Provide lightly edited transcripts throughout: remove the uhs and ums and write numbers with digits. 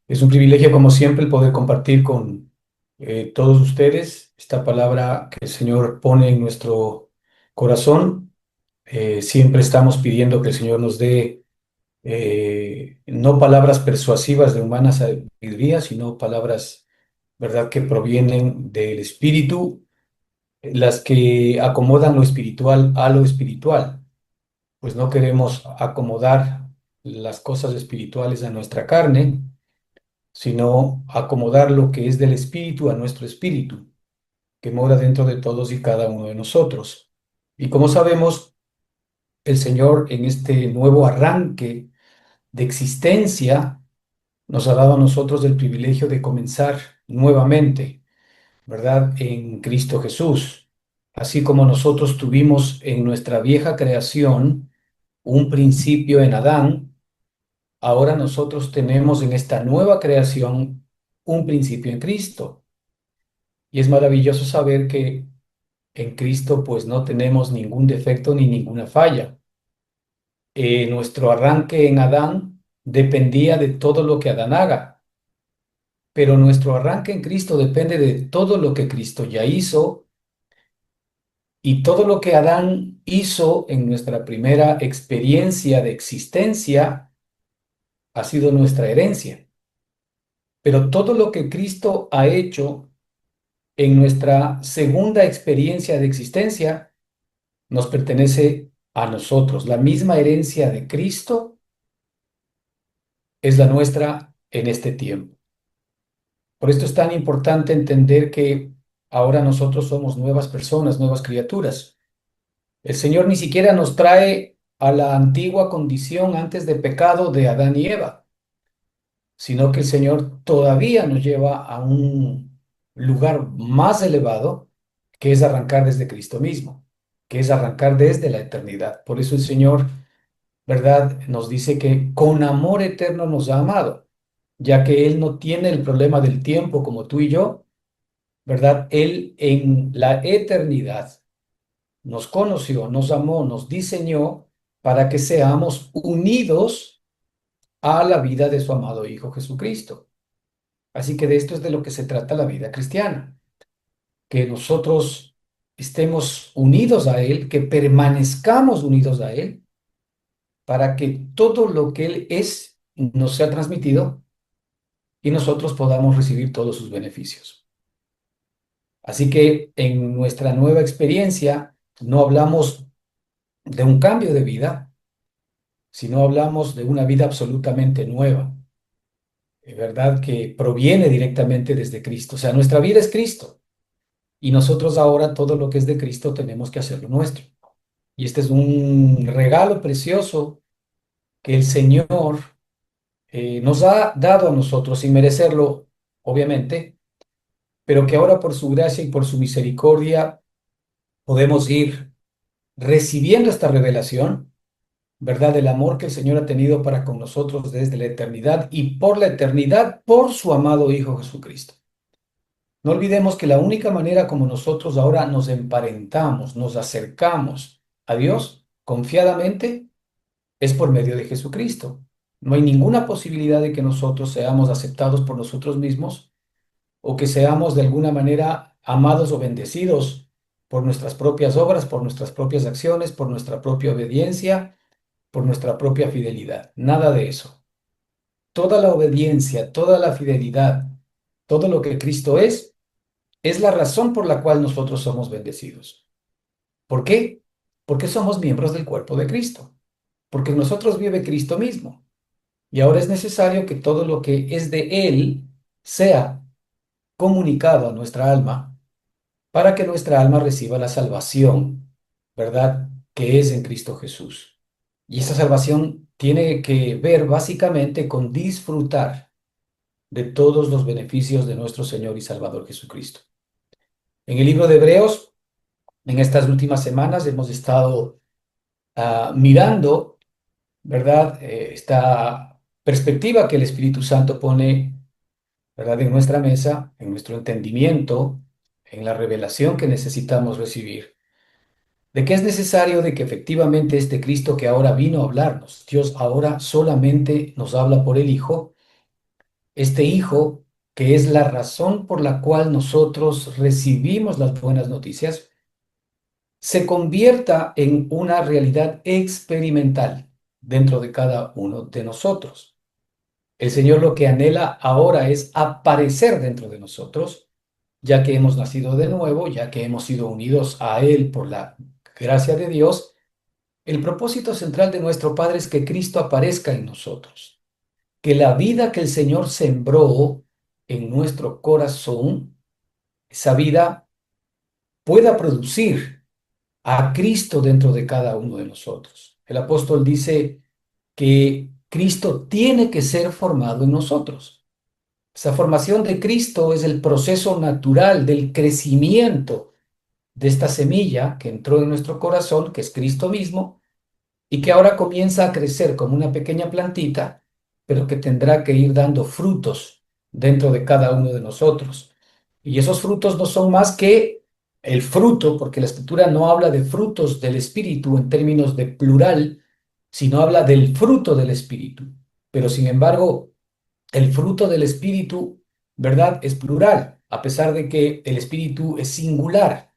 Es un privilegio, como siempre, el poder compartir con todos ustedes esta palabra que el Señor pone en nuestro corazón. Siempre estamos pidiendo que el Señor nos dé no palabras persuasivas de humana sabiduría, sino palabras, ¿verdad?, que provienen del Espíritu, las que acomodan lo espiritual a lo espiritual. Pues no queremos acomodar las cosas espirituales a nuestra carne, sino acomodar lo que es del espíritu a nuestro espíritu, que mora dentro de todos y cada uno de nosotros. Y como sabemos, el Señor en este nuevo arranque de existencia nos ha dado a nosotros el privilegio de comenzar nuevamente, ¿verdad? En Cristo Jesús. Así como nosotros tuvimos en nuestra vieja creación un principio en Adán, ahora nosotros tenemos en esta nueva creación un principio en Cristo. Y es maravilloso saber que en Cristo pues no tenemos ningún defecto ni ninguna falla. Nuestro arranque en Adán dependía de todo lo que Adán haga, pero nuestro arranque en Cristo depende de todo lo que Cristo ya hizo, y todo lo que Adán hizo en nuestra primera experiencia de existencia ha sido nuestra herencia. Pero todo lo que Cristo ha hecho en nuestra segunda experiencia de existencia nos pertenece a nosotros. La misma herencia de Cristo es la nuestra en este tiempo. Por esto es tan importante entender que ahora nosotros somos nuevas personas, nuevas criaturas. El Señor ni siquiera nos trae a la antigua condición antes de pecado de Adán y Eva, sino que el Señor todavía nos lleva a un lugar más elevado, que es arrancar desde Cristo mismo, que es arrancar desde la eternidad. Por eso el Señor, ¿verdad?, nos dice que con amor eterno nos ha amado, ya que Él no tiene el problema del tiempo como tú y yo, ¿verdad? Él en la eternidad nos conoció, nos amó, nos diseñó para que seamos unidos a la vida de su amado Hijo Jesucristo. Así que de esto es de lo que se trata la vida cristiana, que nosotros estemos unidos a Él, que permanezcamos unidos a Él, para que todo lo que Él es nos sea transmitido y nosotros podamos recibir todos sus beneficios. Así que en nuestra nueva experiencia no hablamos de un cambio de vida, sino hablamos de una vida absolutamente nueva, ¿verdad? Que proviene directamente desde Cristo. O sea, nuestra vida es Cristo y nosotros ahora todo lo que es de Cristo tenemos que hacerlo nuestro. Y este es un regalo precioso que el Señor nos ha dado a nosotros sin merecerlo, obviamente, pero que ahora por su gracia y por su misericordia podemos ir recibiendo esta revelación, ¿verdad? Del amor que el Señor ha tenido para con nosotros desde la eternidad y por la eternidad por su amado Hijo Jesucristo. No olvidemos que la única manera como nosotros ahora nos emparentamos, nos acercamos a Dios confiadamente es por medio de Jesucristo. No hay ninguna posibilidad de que nosotros seamos aceptados por nosotros mismos o que seamos de alguna manera amados o bendecidos por nuestras propias obras, por nuestras propias acciones, por nuestra propia obediencia, por nuestra propia fidelidad. Nada de eso. Toda la obediencia, toda la fidelidad, todo lo que Cristo es la razón por la cual nosotros somos bendecidos. ¿Por qué? Porque somos miembros del cuerpo de Cristo, porque en nosotros vive Cristo mismo. Y ahora es necesario que todo lo que es de Él sea comunicado a nuestra alma para que nuestra alma reciba la salvación, ¿verdad? Que es en Cristo Jesús. Y esa salvación tiene que ver básicamente con disfrutar de todos los beneficios de nuestro Señor y Salvador Jesucristo. En el libro de Hebreos, en estas últimas semanas hemos estado mirando, ¿verdad? Esta perspectiva que el Espíritu Santo pone, ¿verdad?, en nuestra mesa, en nuestro entendimiento, en la revelación que necesitamos recibir, de que es necesario de que efectivamente este Cristo que ahora vino a hablarnos, Dios ahora solamente nos habla por el Hijo, este Hijo, que es la razón por la cual nosotros recibimos las buenas noticias, se convierta en una realidad experimental dentro de cada uno de nosotros. El Señor lo que anhela ahora es aparecer dentro de nosotros, ya que hemos nacido de nuevo, ya que hemos sido unidos a Él por la gracia de Dios. El propósito central de nuestro Padre es que Cristo aparezca en nosotros, que la vida que el Señor sembró en nuestro corazón, esa vida pueda producir a Cristo dentro de cada uno de nosotros. El apóstol dice que Cristo tiene que ser formado en nosotros. Esa formación de Cristo es el proceso natural del crecimiento de esta semilla que entró en nuestro corazón, que es Cristo mismo, y que ahora comienza a crecer como una pequeña plantita, pero que tendrá que ir dando frutos dentro de cada uno de nosotros. Y esos frutos no son más que el fruto, porque la Escritura no habla de frutos del Espíritu en términos de plural, sino habla del fruto del Espíritu. Pero sin embargo, el fruto del Espíritu, ¿verdad? Es plural, a pesar de que el Espíritu es singular.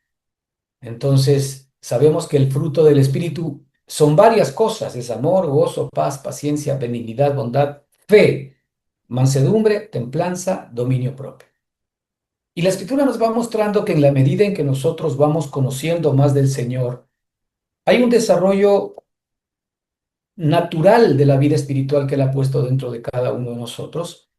Entonces, sabemos que el fruto del Espíritu son varias cosas, es amor, gozo, paz, paciencia, benignidad, bondad, fe, mansedumbre, templanza, dominio propio. Y la Escritura nos va mostrando que en la medida en que nosotros vamos conociendo más del Señor, hay un desarrollo natural de la vida espiritual que Él ha puesto dentro de cada uno de nosotros.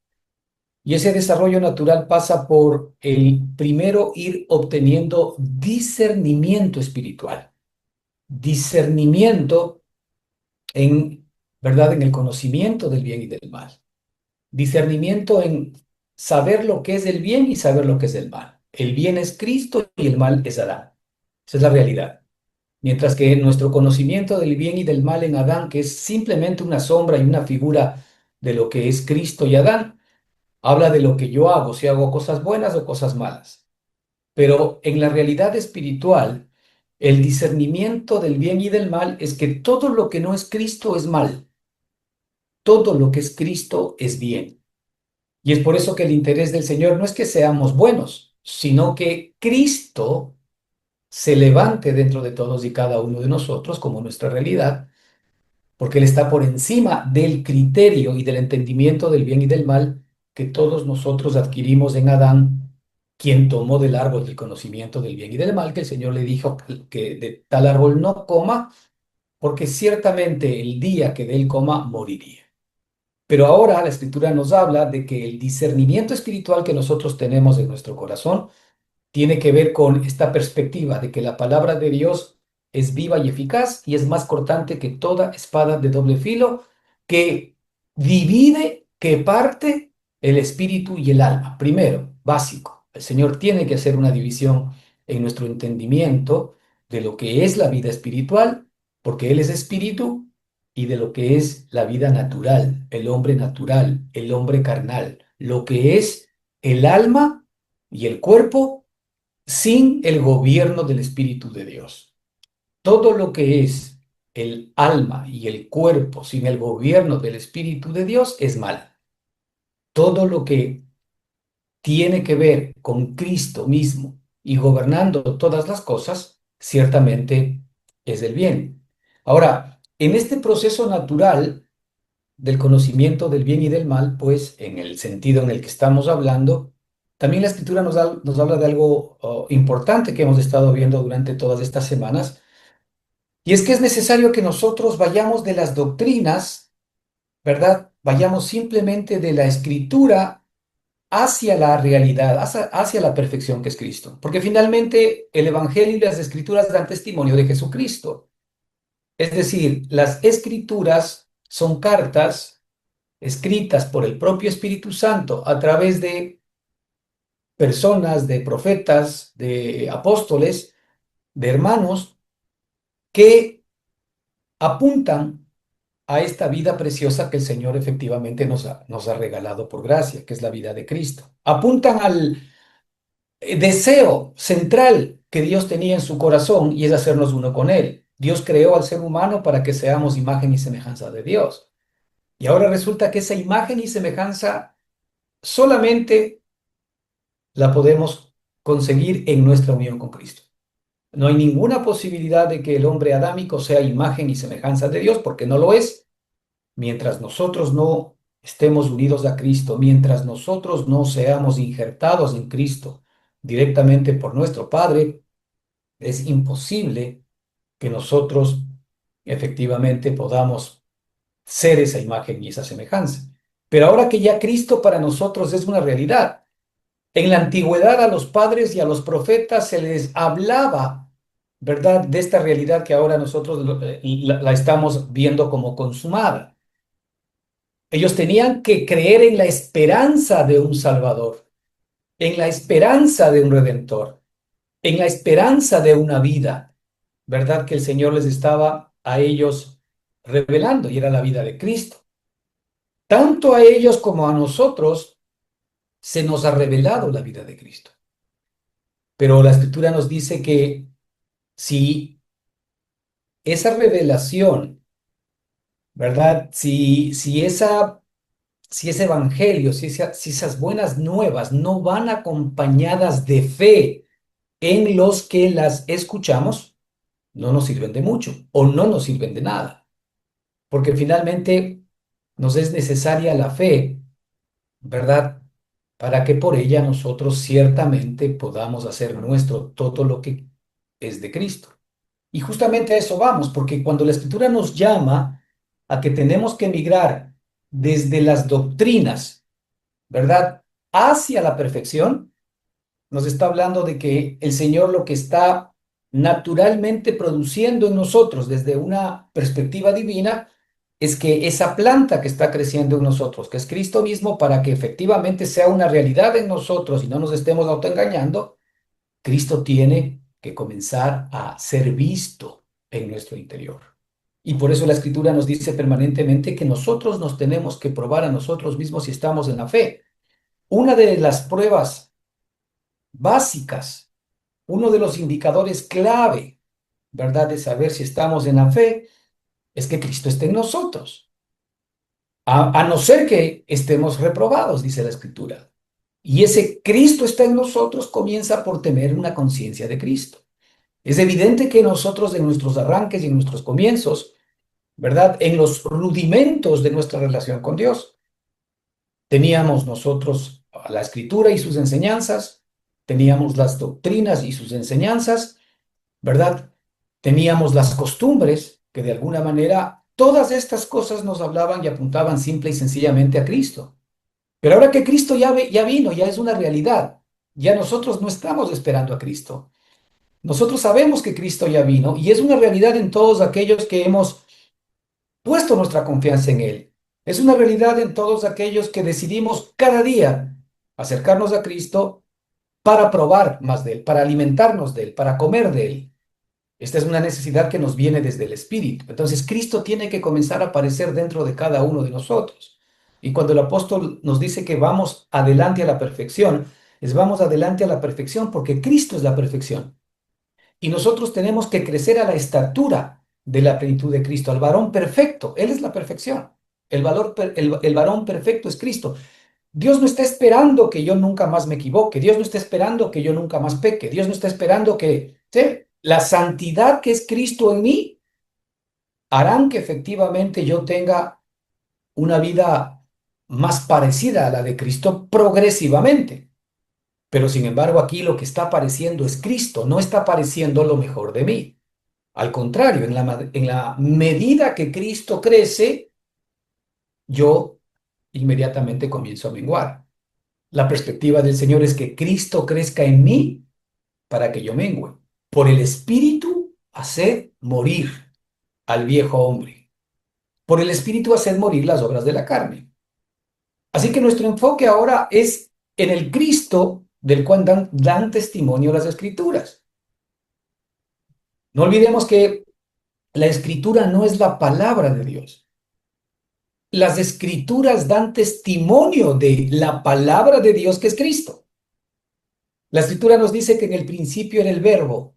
Y ese desarrollo natural pasa por el primero ir obteniendo discernimiento espiritual. Discernimiento en, ¿verdad? En el conocimiento del bien y del mal. Discernimiento en saber lo que es el bien y saber lo que es el mal. El bien es Cristo y el mal es Adán. Esa es la realidad. Mientras que nuestro conocimiento del bien y del mal en Adán, que es simplemente una sombra y una figura de lo que es Cristo y Adán, habla de lo que yo hago, si hago cosas buenas o cosas malas. Pero en la realidad espiritual, el discernimiento del bien y del mal es que todo lo que no es Cristo es mal. Todo lo que es Cristo es bien. Y es por eso que el interés del Señor no es que seamos buenos, sino que Cristo se levante dentro de todos y cada uno de nosotros como nuestra realidad, porque Él está por encima del criterio y del entendimiento del bien y del mal que todos nosotros adquirimos en Adán, quien tomó del árbol del conocimiento del bien y del mal, que el Señor le dijo que de tal árbol no coma, porque ciertamente el día que de él coma moriría. Pero ahora la Escritura nos habla de que el discernimiento espiritual que nosotros tenemos en nuestro corazón tiene que ver con esta perspectiva de que la palabra de Dios es viva y eficaz y es más cortante que toda espada de doble filo, que divide, que parte el espíritu y el alma. Primero, básico, el Señor tiene que hacer una división en nuestro entendimiento de lo que es la vida espiritual, porque Él es espíritu, y de lo que es la vida natural, el hombre carnal, lo que es el alma y el cuerpo sin el gobierno del Espíritu de Dios. Todo lo que es el alma y el cuerpo sin el gobierno del Espíritu de Dios es mal. Todo lo que tiene que ver con Cristo mismo y gobernando todas las cosas, ciertamente es del bien. Ahora, en este proceso natural del conocimiento del bien y del mal, pues en el sentido en el que estamos hablando, también la Escritura nos habla de algo importante que hemos estado viendo durante todas estas semanas, y es que es necesario que nosotros vayamos de las doctrinas, ¿verdad? Vayamos simplemente de la Escritura hacia la realidad, hacia la perfección que es Cristo, porque finalmente el Evangelio y las Escrituras dan testimonio de Jesucristo. Es decir, las Escrituras son cartas escritas por el propio Espíritu Santo a través de personas, de profetas, de apóstoles, de hermanos que apuntan a esta vida preciosa que el Señor efectivamente nos ha regalado por gracia, que es la vida de Cristo. Apuntan al deseo central que Dios tenía en su corazón y es hacernos uno con Él. Dios creó al ser humano para que seamos imagen y semejanza de Dios. Y ahora resulta que esa imagen y semejanza solamente la podemos conseguir en nuestra unión con Cristo. No hay ninguna posibilidad de que el hombre adámico sea imagen y semejanza de Dios, porque no lo es. Mientras nosotros no estemos unidos a Cristo, mientras nosotros no seamos injertados en Cristo directamente por nuestro Padre, es imposible que nosotros efectivamente podamos ser esa imagen y esa semejanza. Pero ahora que ya Cristo para nosotros es una realidad, en la antigüedad a los padres y a los profetas se les hablaba, ¿verdad?, de esta realidad que ahora nosotros la estamos viendo como consumada. Ellos tenían que creer en la esperanza de un Salvador, en la esperanza de un Redentor, en la esperanza de una vida, ¿verdad?, que el Señor les estaba a ellos revelando, y era la vida de Cristo. Tanto a ellos como a nosotros se nos ha revelado la vida de Cristo. Pero la Escritura nos dice que si esa revelación, ¿verdad? Si ese evangelio, si esas buenas nuevas no van acompañadas de fe en los que las escuchamos, no nos sirven de mucho o no nos sirven de nada, porque finalmente nos es necesaria la fe, ¿verdad? Para que por ella nosotros ciertamente podamos hacer nuestro todo lo que es de Cristo. Y justamente a eso vamos, porque cuando la Escritura nos llama a que tenemos que migrar desde las doctrinas, ¿verdad?, hacia la perfección, nos está hablando de que el Señor lo que está naturalmente produciendo en nosotros desde una perspectiva divina es que esa planta que está creciendo en nosotros, que es Cristo mismo, para que efectivamente sea una realidad en nosotros y no nos estemos autoengañando, Cristo tiene que comenzar a ser visto en nuestro interior. Y por eso la Escritura nos dice permanentemente que nosotros nos tenemos que probar a nosotros mismos si estamos en la fe. Una de las pruebas básicas, uno de los indicadores clave, ¿verdad?, de saber si estamos en la fe, es que Cristo esté en nosotros. A no ser que estemos reprobados, dice la Escritura. Y ese Cristo está en nosotros comienza por tener una conciencia de Cristo. Es evidente que nosotros en nuestros arranques y en nuestros comienzos, ¿verdad?, en los rudimentos de nuestra relación con Dios, teníamos nosotros la Escritura y sus enseñanzas, teníamos las doctrinas y sus enseñanzas, ¿verdad? Teníamos las costumbres que de alguna manera todas estas cosas nos hablaban y apuntaban simple y sencillamente a Cristo. Pero ahora que Cristo ya vino, ya es una realidad, ya nosotros no estamos esperando a Cristo. Nosotros sabemos que Cristo ya vino y es una realidad en todos aquellos que hemos puesto nuestra confianza en Él. Es una realidad en todos aquellos que decidimos cada día acercarnos a Cristo para probar más de Él, para alimentarnos de Él, para comer de Él. Esta es una necesidad que nos viene desde el Espíritu. Entonces, Cristo tiene que comenzar a aparecer dentro de cada uno de nosotros. Y cuando el apóstol nos dice que vamos adelante a la perfección, es vamos adelante a la perfección porque Cristo es la perfección. Y nosotros tenemos que crecer a la estatura de la plenitud de Cristo, al varón perfecto. Él es la perfección. El varón perfecto es Cristo. Dios no está esperando que yo nunca más me equivoque. Dios no está esperando que yo nunca más peque. Dios no está esperando que, ¿sí?, la santidad que es Cristo en mí harán que efectivamente yo tenga una vida más parecida a la de Cristo progresivamente. Pero sin embargo, aquí lo que está apareciendo es Cristo, no está apareciendo lo mejor de mí. Al contrario, en la medida que Cristo crece, yo inmediatamente comienzo a menguar. La perspectiva del Señor es que Cristo crezca en mí para que yo mengüe. Por el Espíritu, haced morir al viejo hombre. Por el Espíritu, haced morir las obras de la carne. Así que nuestro enfoque ahora es en el Cristo del cual dan testimonio las Escrituras. No olvidemos que la Escritura no es la palabra de Dios. Las Escrituras dan testimonio de la palabra de Dios, que es Cristo. La Escritura nos dice que en el principio era el Verbo.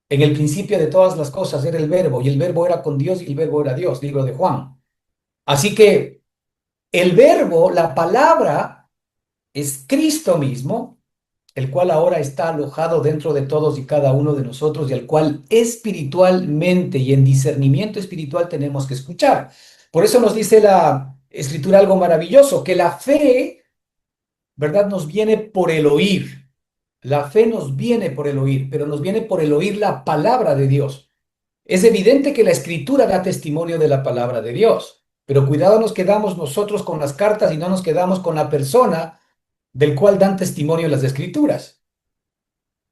En el principio de todas las cosas era el Verbo, y el Verbo era con Dios, y el Verbo era Dios, libro de Juan. Así que El verbo, la palabra, es Cristo mismo, el cual ahora está alojado dentro de todos y cada uno de nosotros y al cual espiritualmente y en discernimiento espiritual tenemos que escuchar. Por eso nos dice la Escritura algo maravilloso, que la fe, ¿verdad? Nos viene por el oír. La fe nos viene por el oír, pero nos viene por el oír la palabra de Dios. Es evidente que la Escritura da testimonio de la palabra de Dios, pero cuidado nos quedamos nosotros con las cartas y no nos quedamos con la persona del cual dan testimonio las Escrituras.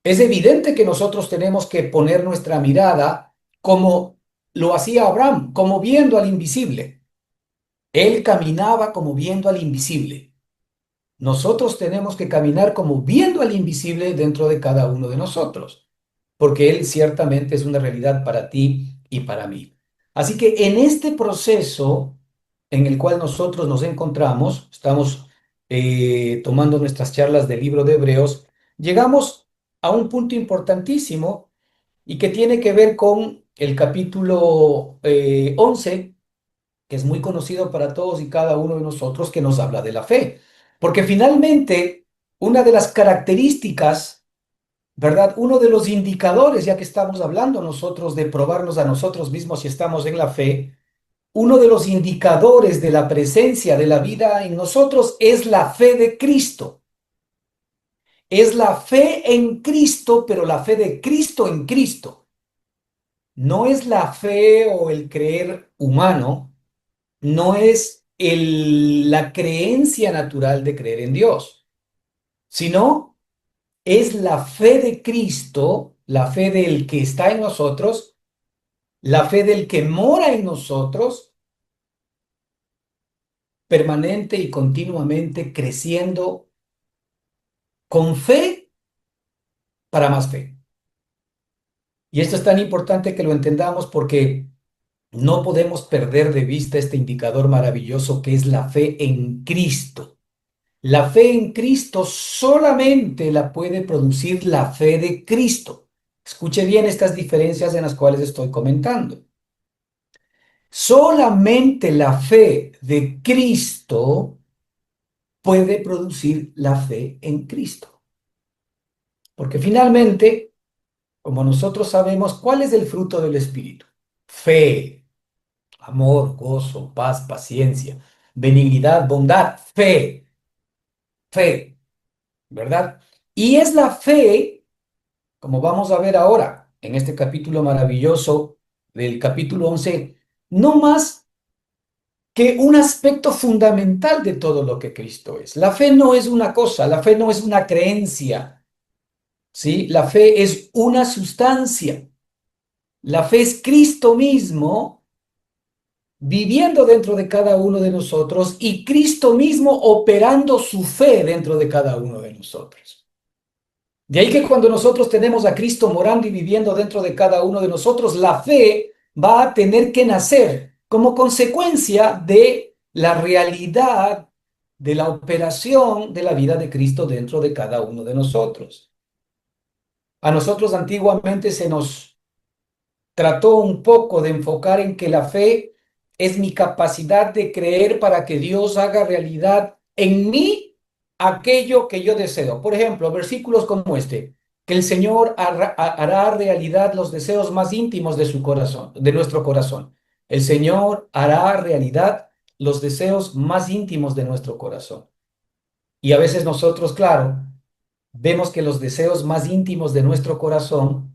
Es evidente que nosotros tenemos que poner nuestra mirada como lo hacía Abraham, como viendo al invisible. Él caminaba como viendo al invisible. Nosotros tenemos que caminar como viendo al invisible dentro de cada uno de nosotros, porque Él ciertamente es una realidad para ti y para mí. Así que en este proceso en el cual nosotros nos encontramos, estamos tomando nuestras charlas del libro de Hebreos, llegamos a un punto importantísimo y que tiene que ver con el capítulo 11, que es muy conocido para todos y cada uno de nosotros, que nos habla de la fe. Porque finalmente, una de las características, ¿verdad? Uno de los indicadores, ya que estamos hablando nosotros de probarnos a nosotros mismos si estamos en la fe, uno de los indicadores de la presencia de la vida en nosotros es la fe de Cristo. Es la fe en Cristo, pero la fe de Cristo en Cristo. No es la fe o el creer humano, no es la creencia natural de creer en Dios, sino es la fe de Cristo, la fe del que está en nosotros, la fe del que mora en nosotros, permanente y continuamente creciendo con fe para más fe. Y esto es tan importante que lo entendamos porque no podemos perder de vista este indicador maravilloso que es la fe en Cristo. La fe en Cristo solamente la puede producir la fe de Cristo. Escuche bien estas diferencias en las cuales estoy comentando. Solamente la fe de Cristo puede producir la fe en Cristo. Porque finalmente, como nosotros sabemos, ¿cuál es el fruto del Espíritu? Fe, amor, gozo, paz, paciencia, benignidad, bondad, fe, ¿verdad? Y es la fe, como vamos a ver ahora en este capítulo maravilloso del capítulo 11, no más que un aspecto fundamental de todo lo que Cristo es. La fe no es una cosa, la fe no es una creencia, ¿sí? La fe es una sustancia. La fe es Cristo mismo viviendo dentro de cada uno de nosotros y Cristo mismo operando su fe dentro de cada uno de nosotros. De ahí que cuando nosotros tenemos a Cristo morando y viviendo dentro de cada uno de nosotros, la fe va a tener que nacer como consecuencia de la realidad de la operación de la vida de Cristo dentro de cada uno de nosotros. A nosotros antiguamente se nos trató un poco de enfocar en que la fe es mi capacidad de creer para que Dios haga realidad en mí aquello que yo deseo. Por ejemplo, versículos como este, que el Señor hará realidad los deseos más íntimos de su corazón, de nuestro corazón. El Señor hará realidad los deseos más íntimos de nuestro corazón. Y a veces nosotros, claro, vemos que los deseos más íntimos de nuestro corazón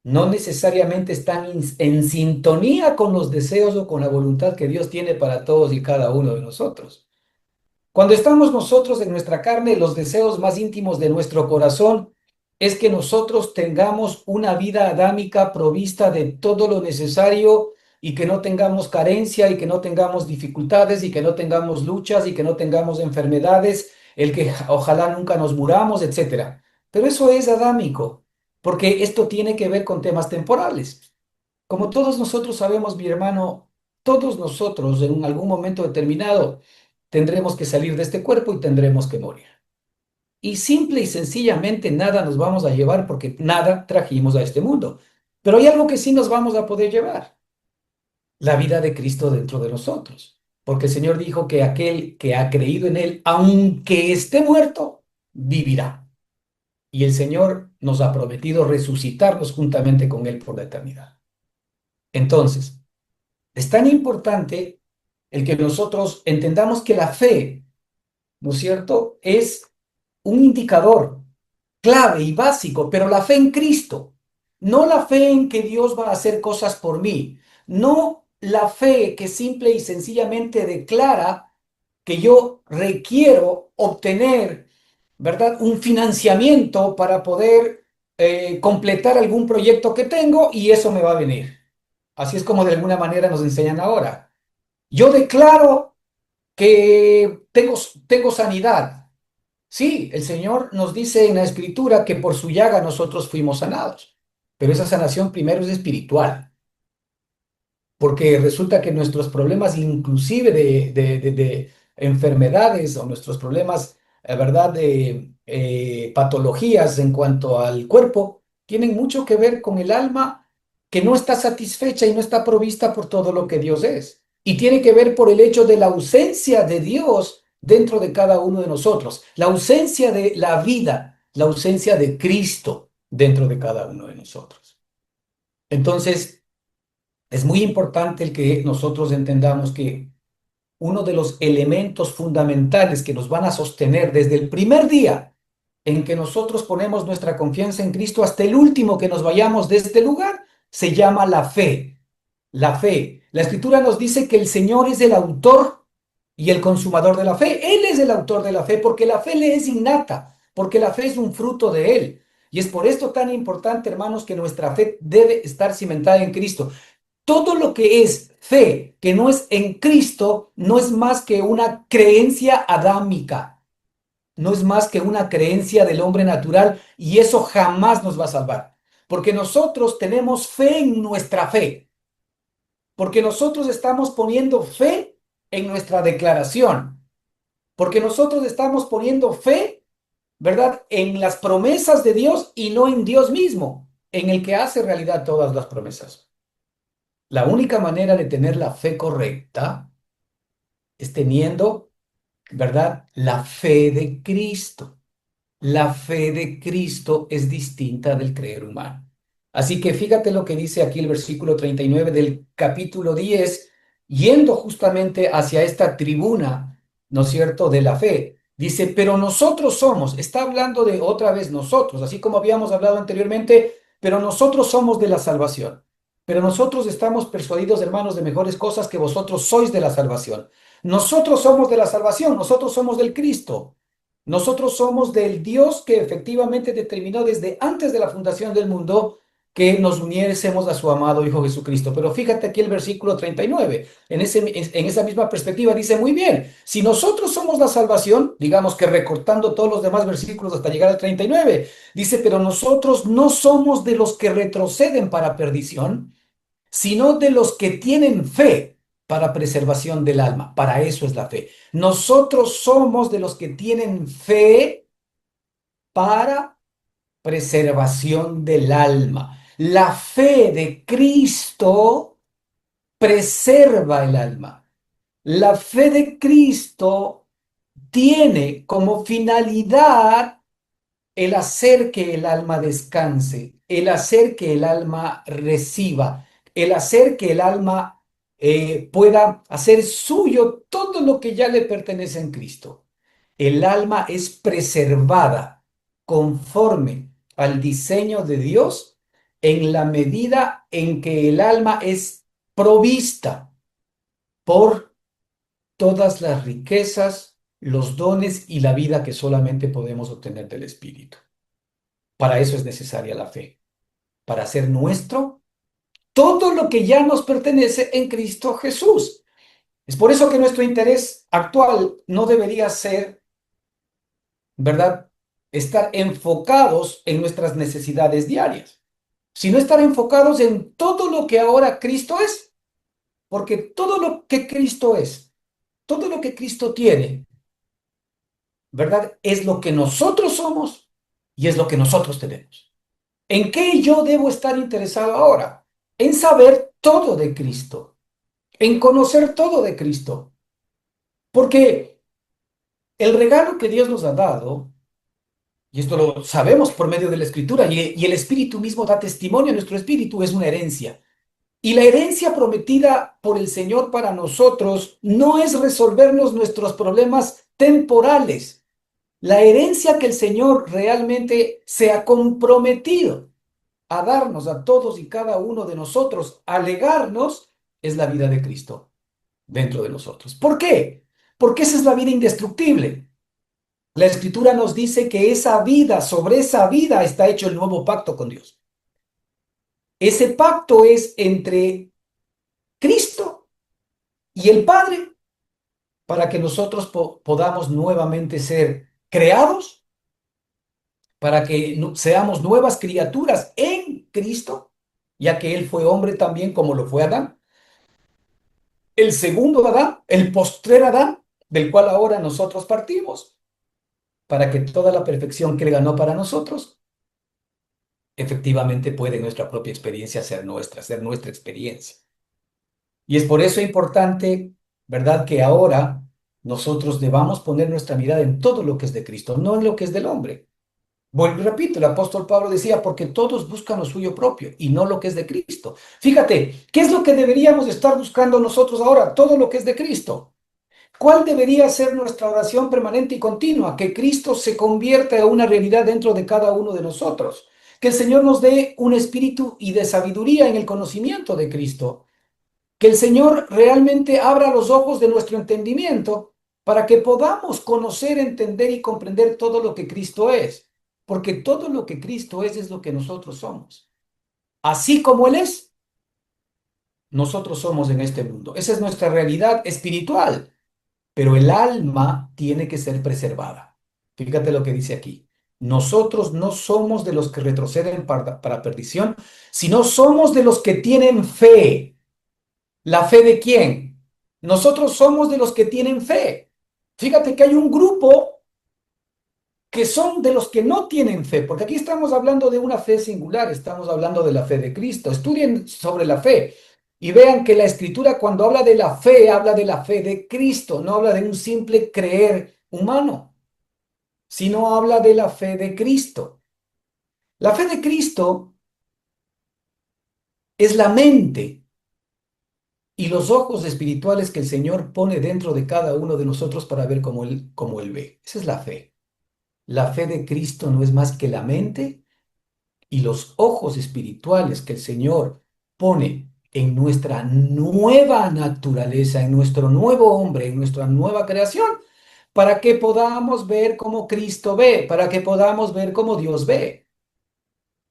no necesariamente están en sintonía con los deseos o con la voluntad que Dios tiene para todos y cada uno de nosotros. Cuando estamos nosotros en nuestra carne, los deseos más íntimos de nuestro corazón es que nosotros tengamos una vida adámica provista de todo lo necesario y que no tengamos carencia y que no tengamos dificultades y que no tengamos luchas y que no tengamos enfermedades, el que ojalá nunca nos muramos, etcétera. Pero eso es adámico, porque esto tiene que ver con temas temporales. Como todos nosotros sabemos, mi hermano, todos nosotros en algún momento determinado tendremos que salir de este cuerpo y tendremos que morir. Y simple y sencillamente nada nos vamos a llevar porque nada trajimos a este mundo. Pero hay algo que sí nos vamos a poder llevar, la vida de Cristo dentro de nosotros. porque el Señor dijo que aquel que ha creído en Él, aunque esté muerto, vivirá. Y el Señor nos ha prometido resucitarnos juntamente con Él por la eternidad. Entonces, es tan importante el que nosotros entendamos que la fe, ¿no es cierto?, es un indicador clave y básico, pero la fe en Cristo, no la fe en que Dios va a hacer cosas por mí, no la fe que simple y sencillamente declara que yo requiero obtener, ¿verdad?, un financiamiento para poder completar algún proyecto que tengo y eso me va a venir. Así es como de alguna manera nos enseñan ahora. Yo declaro que tengo sanidad. Sí, el Señor nos dice en la Escritura que por su llaga nosotros fuimos sanados, pero esa sanación primero es espiritual, porque resulta que nuestros problemas, inclusive de enfermedades o nuestros problemas, ¿verdad?, de patologías en cuanto al cuerpo, tienen mucho que ver con el alma que no está satisfecha y no está provista por todo lo que Dios es. Y tiene que ver por el hecho de la ausencia de Dios dentro de cada uno de nosotros, la ausencia de la vida, la ausencia de Cristo dentro de cada uno de nosotros. Entonces, es muy importante el que nosotros entendamos que uno de los elementos fundamentales que nos van a sostener desde el primer día en que nosotros ponemos nuestra confianza en Cristo hasta el último que nos vayamos de este lugar, se llama la fe. La fe. La Escritura nos dice que el Señor es el autor y el consumador de la fe. Él es el autor de la fe porque la fe le es innata, porque la fe es un fruto de Él. Y es por esto tan importante, hermanos, que nuestra fe debe estar cimentada en Cristo. Todo lo que es fe, que no es en Cristo, no es más que una creencia adámica, no es más que una creencia del hombre natural y eso jamás nos va a salvar. Porque nosotros tenemos fe en nuestra fe, porque nosotros estamos poniendo fe en nuestra declaración, porque nosotros estamos poniendo fe, ¿verdad?, en las promesas de Dios y no en Dios mismo, en el que hace realidad todas las promesas. La única manera de tener la fe correcta es teniendo, ¿verdad?, la fe de Cristo. La fe de Cristo es distinta del creer humano. Así que fíjate lo que dice aquí el versículo 39 del capítulo 10, yendo justamente hacia esta tribuna, ¿no es cierto?, de la fe. Dice, pero nosotros somos, está hablando de otra vez nosotros, así como habíamos hablado anteriormente, pero nosotros somos de la salvación. Pero nosotros estamos persuadidos, hermanos, de mejores cosas que vosotros sois de la salvación. Nosotros somos de la salvación, nosotros somos del Cristo. Nosotros somos del Dios que efectivamente determinó desde antes de la fundación del mundo que nos uniésemos a su amado Hijo Jesucristo. Pero fíjate aquí el versículo 39, en esa misma perspectiva dice muy bien, si nosotros somos la salvación, digamos que recortando todos los demás versículos hasta llegar al 39, dice, pero nosotros no somos de los que retroceden para perdición, sino de los que tienen fe para preservación del alma. Para eso es la fe. Nosotros somos de los que tienen fe para preservación del alma. La fe de Cristo preserva el alma. La fe de Cristo tiene como finalidad el hacer que el alma descanse, el hacer que el alma reciba, el hacer que el alma pueda hacer suyo todo lo que ya le pertenece en Cristo. El alma es preservada conforme al diseño de Dios en la medida en que el alma es provista por todas las riquezas, los dones y la vida que solamente podemos obtener del Espíritu. Para eso es necesaria la fe, para hacer nuestro todo lo que ya nos pertenece en Cristo Jesús. Es por eso que nuestro interés actual no debería ser, ¿verdad?, estar enfocados en nuestras necesidades diarias, sino estar enfocados en todo lo que ahora Cristo es, porque todo lo que Cristo es, todo lo que Cristo tiene, ¿verdad?, es lo que nosotros somos y es lo que nosotros tenemos. ¿En qué yo debo estar interesado ahora? En saber todo de Cristo, en conocer todo de Cristo. Porque el regalo que Dios nos ha dado, y esto lo sabemos por medio de la Escritura, y el Espíritu mismo da testimonio a nuestro espíritu, es una herencia. Y la herencia prometida por el Señor para nosotros no es resolvernos nuestros problemas temporales. La herencia que el Señor realmente se ha comprometido a darnos a todos y cada uno de nosotros, a legarnos, es la vida de Cristo dentro de nosotros. ¿Por qué? Porque esa es la vida indestructible. La Escritura nos dice que esa vida, sobre esa vida está hecho el nuevo pacto con Dios. Ese pacto es entre Cristo y el Padre para que nosotros podamos nuevamente ser creados, para que seamos nuevas criaturas en Cristo, ya que Él fue hombre también como lo fue Adán. El segundo Adán, el postrer Adán, del cual ahora nosotros partimos, para que toda la perfección que Él ganó para nosotros, efectivamente puede nuestra propia experiencia ser nuestra experiencia. Y es por eso importante, ¿verdad?, que ahora nosotros debamos poner nuestra mirada en todo lo que es de Cristo, no en lo que es del hombre. Vuelvo y repito, el apóstol Pablo decía, porque todos buscan lo suyo propio y no lo que es de Cristo. Fíjate, ¿qué es lo que deberíamos estar buscando nosotros ahora? Todo lo que es de Cristo. ¿Cuál debería ser nuestra oración permanente y continua? Que Cristo se convierta en una realidad dentro de cada uno de nosotros. Que el Señor nos dé un espíritu y de sabiduría en el conocimiento de Cristo. Que el Señor realmente abra los ojos de nuestro entendimiento para que podamos conocer, entender y comprender todo lo que Cristo es. Porque todo lo que Cristo es lo que nosotros somos. Así como Él es, nosotros somos en este mundo. Esa es nuestra realidad espiritual. Pero el alma tiene que ser preservada. Fíjate lo que dice aquí. Nosotros no somos de los que retroceden para perdición, sino somos de los que tienen fe. ¿La fe de quién? Nosotros somos de los que tienen fe. Fíjate que hay un grupo que son de los que no tienen fe, porque aquí estamos hablando de una fe singular, estamos hablando de la fe de Cristo. Estudien sobre la fe y vean que la Escritura cuando habla de la fe de Cristo, no habla de un simple creer humano, sino habla de la fe de Cristo. La fe de Cristo es la mente y los ojos espirituales que el Señor pone dentro de cada uno de nosotros para ver cómo Él ve. Esa es la fe. La fe de Cristo no es más que la mente y los ojos espirituales que el Señor pone en nuestra nueva naturaleza, en nuestro nuevo hombre, en nuestra nueva creación, para que podamos ver como Cristo ve, para que podamos ver como Dios ve.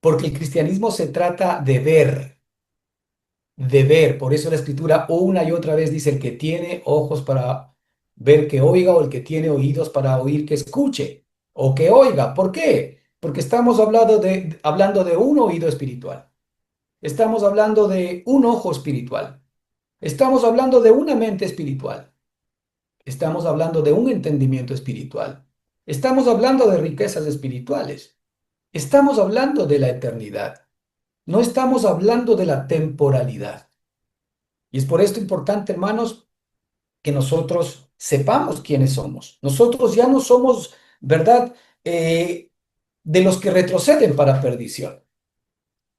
Porque el cristianismo se trata de ver, de ver. Por eso la Escritura una y otra vez dice, el que tiene ojos para ver que oiga, o el que tiene oídos para oír que escuche, o que oiga. ¿Por qué? Porque estamos hablando de un oído espiritual. Estamos hablando de un ojo espiritual. Estamos hablando de una mente espiritual. Estamos hablando de un entendimiento espiritual. Estamos hablando de riquezas espirituales. Estamos hablando de la eternidad. No estamos hablando de la temporalidad. Y es por esto importante, hermanos, que nosotros sepamos quiénes somos. Nosotros ya no somos, ¿verdad?, de los que retroceden para perdición.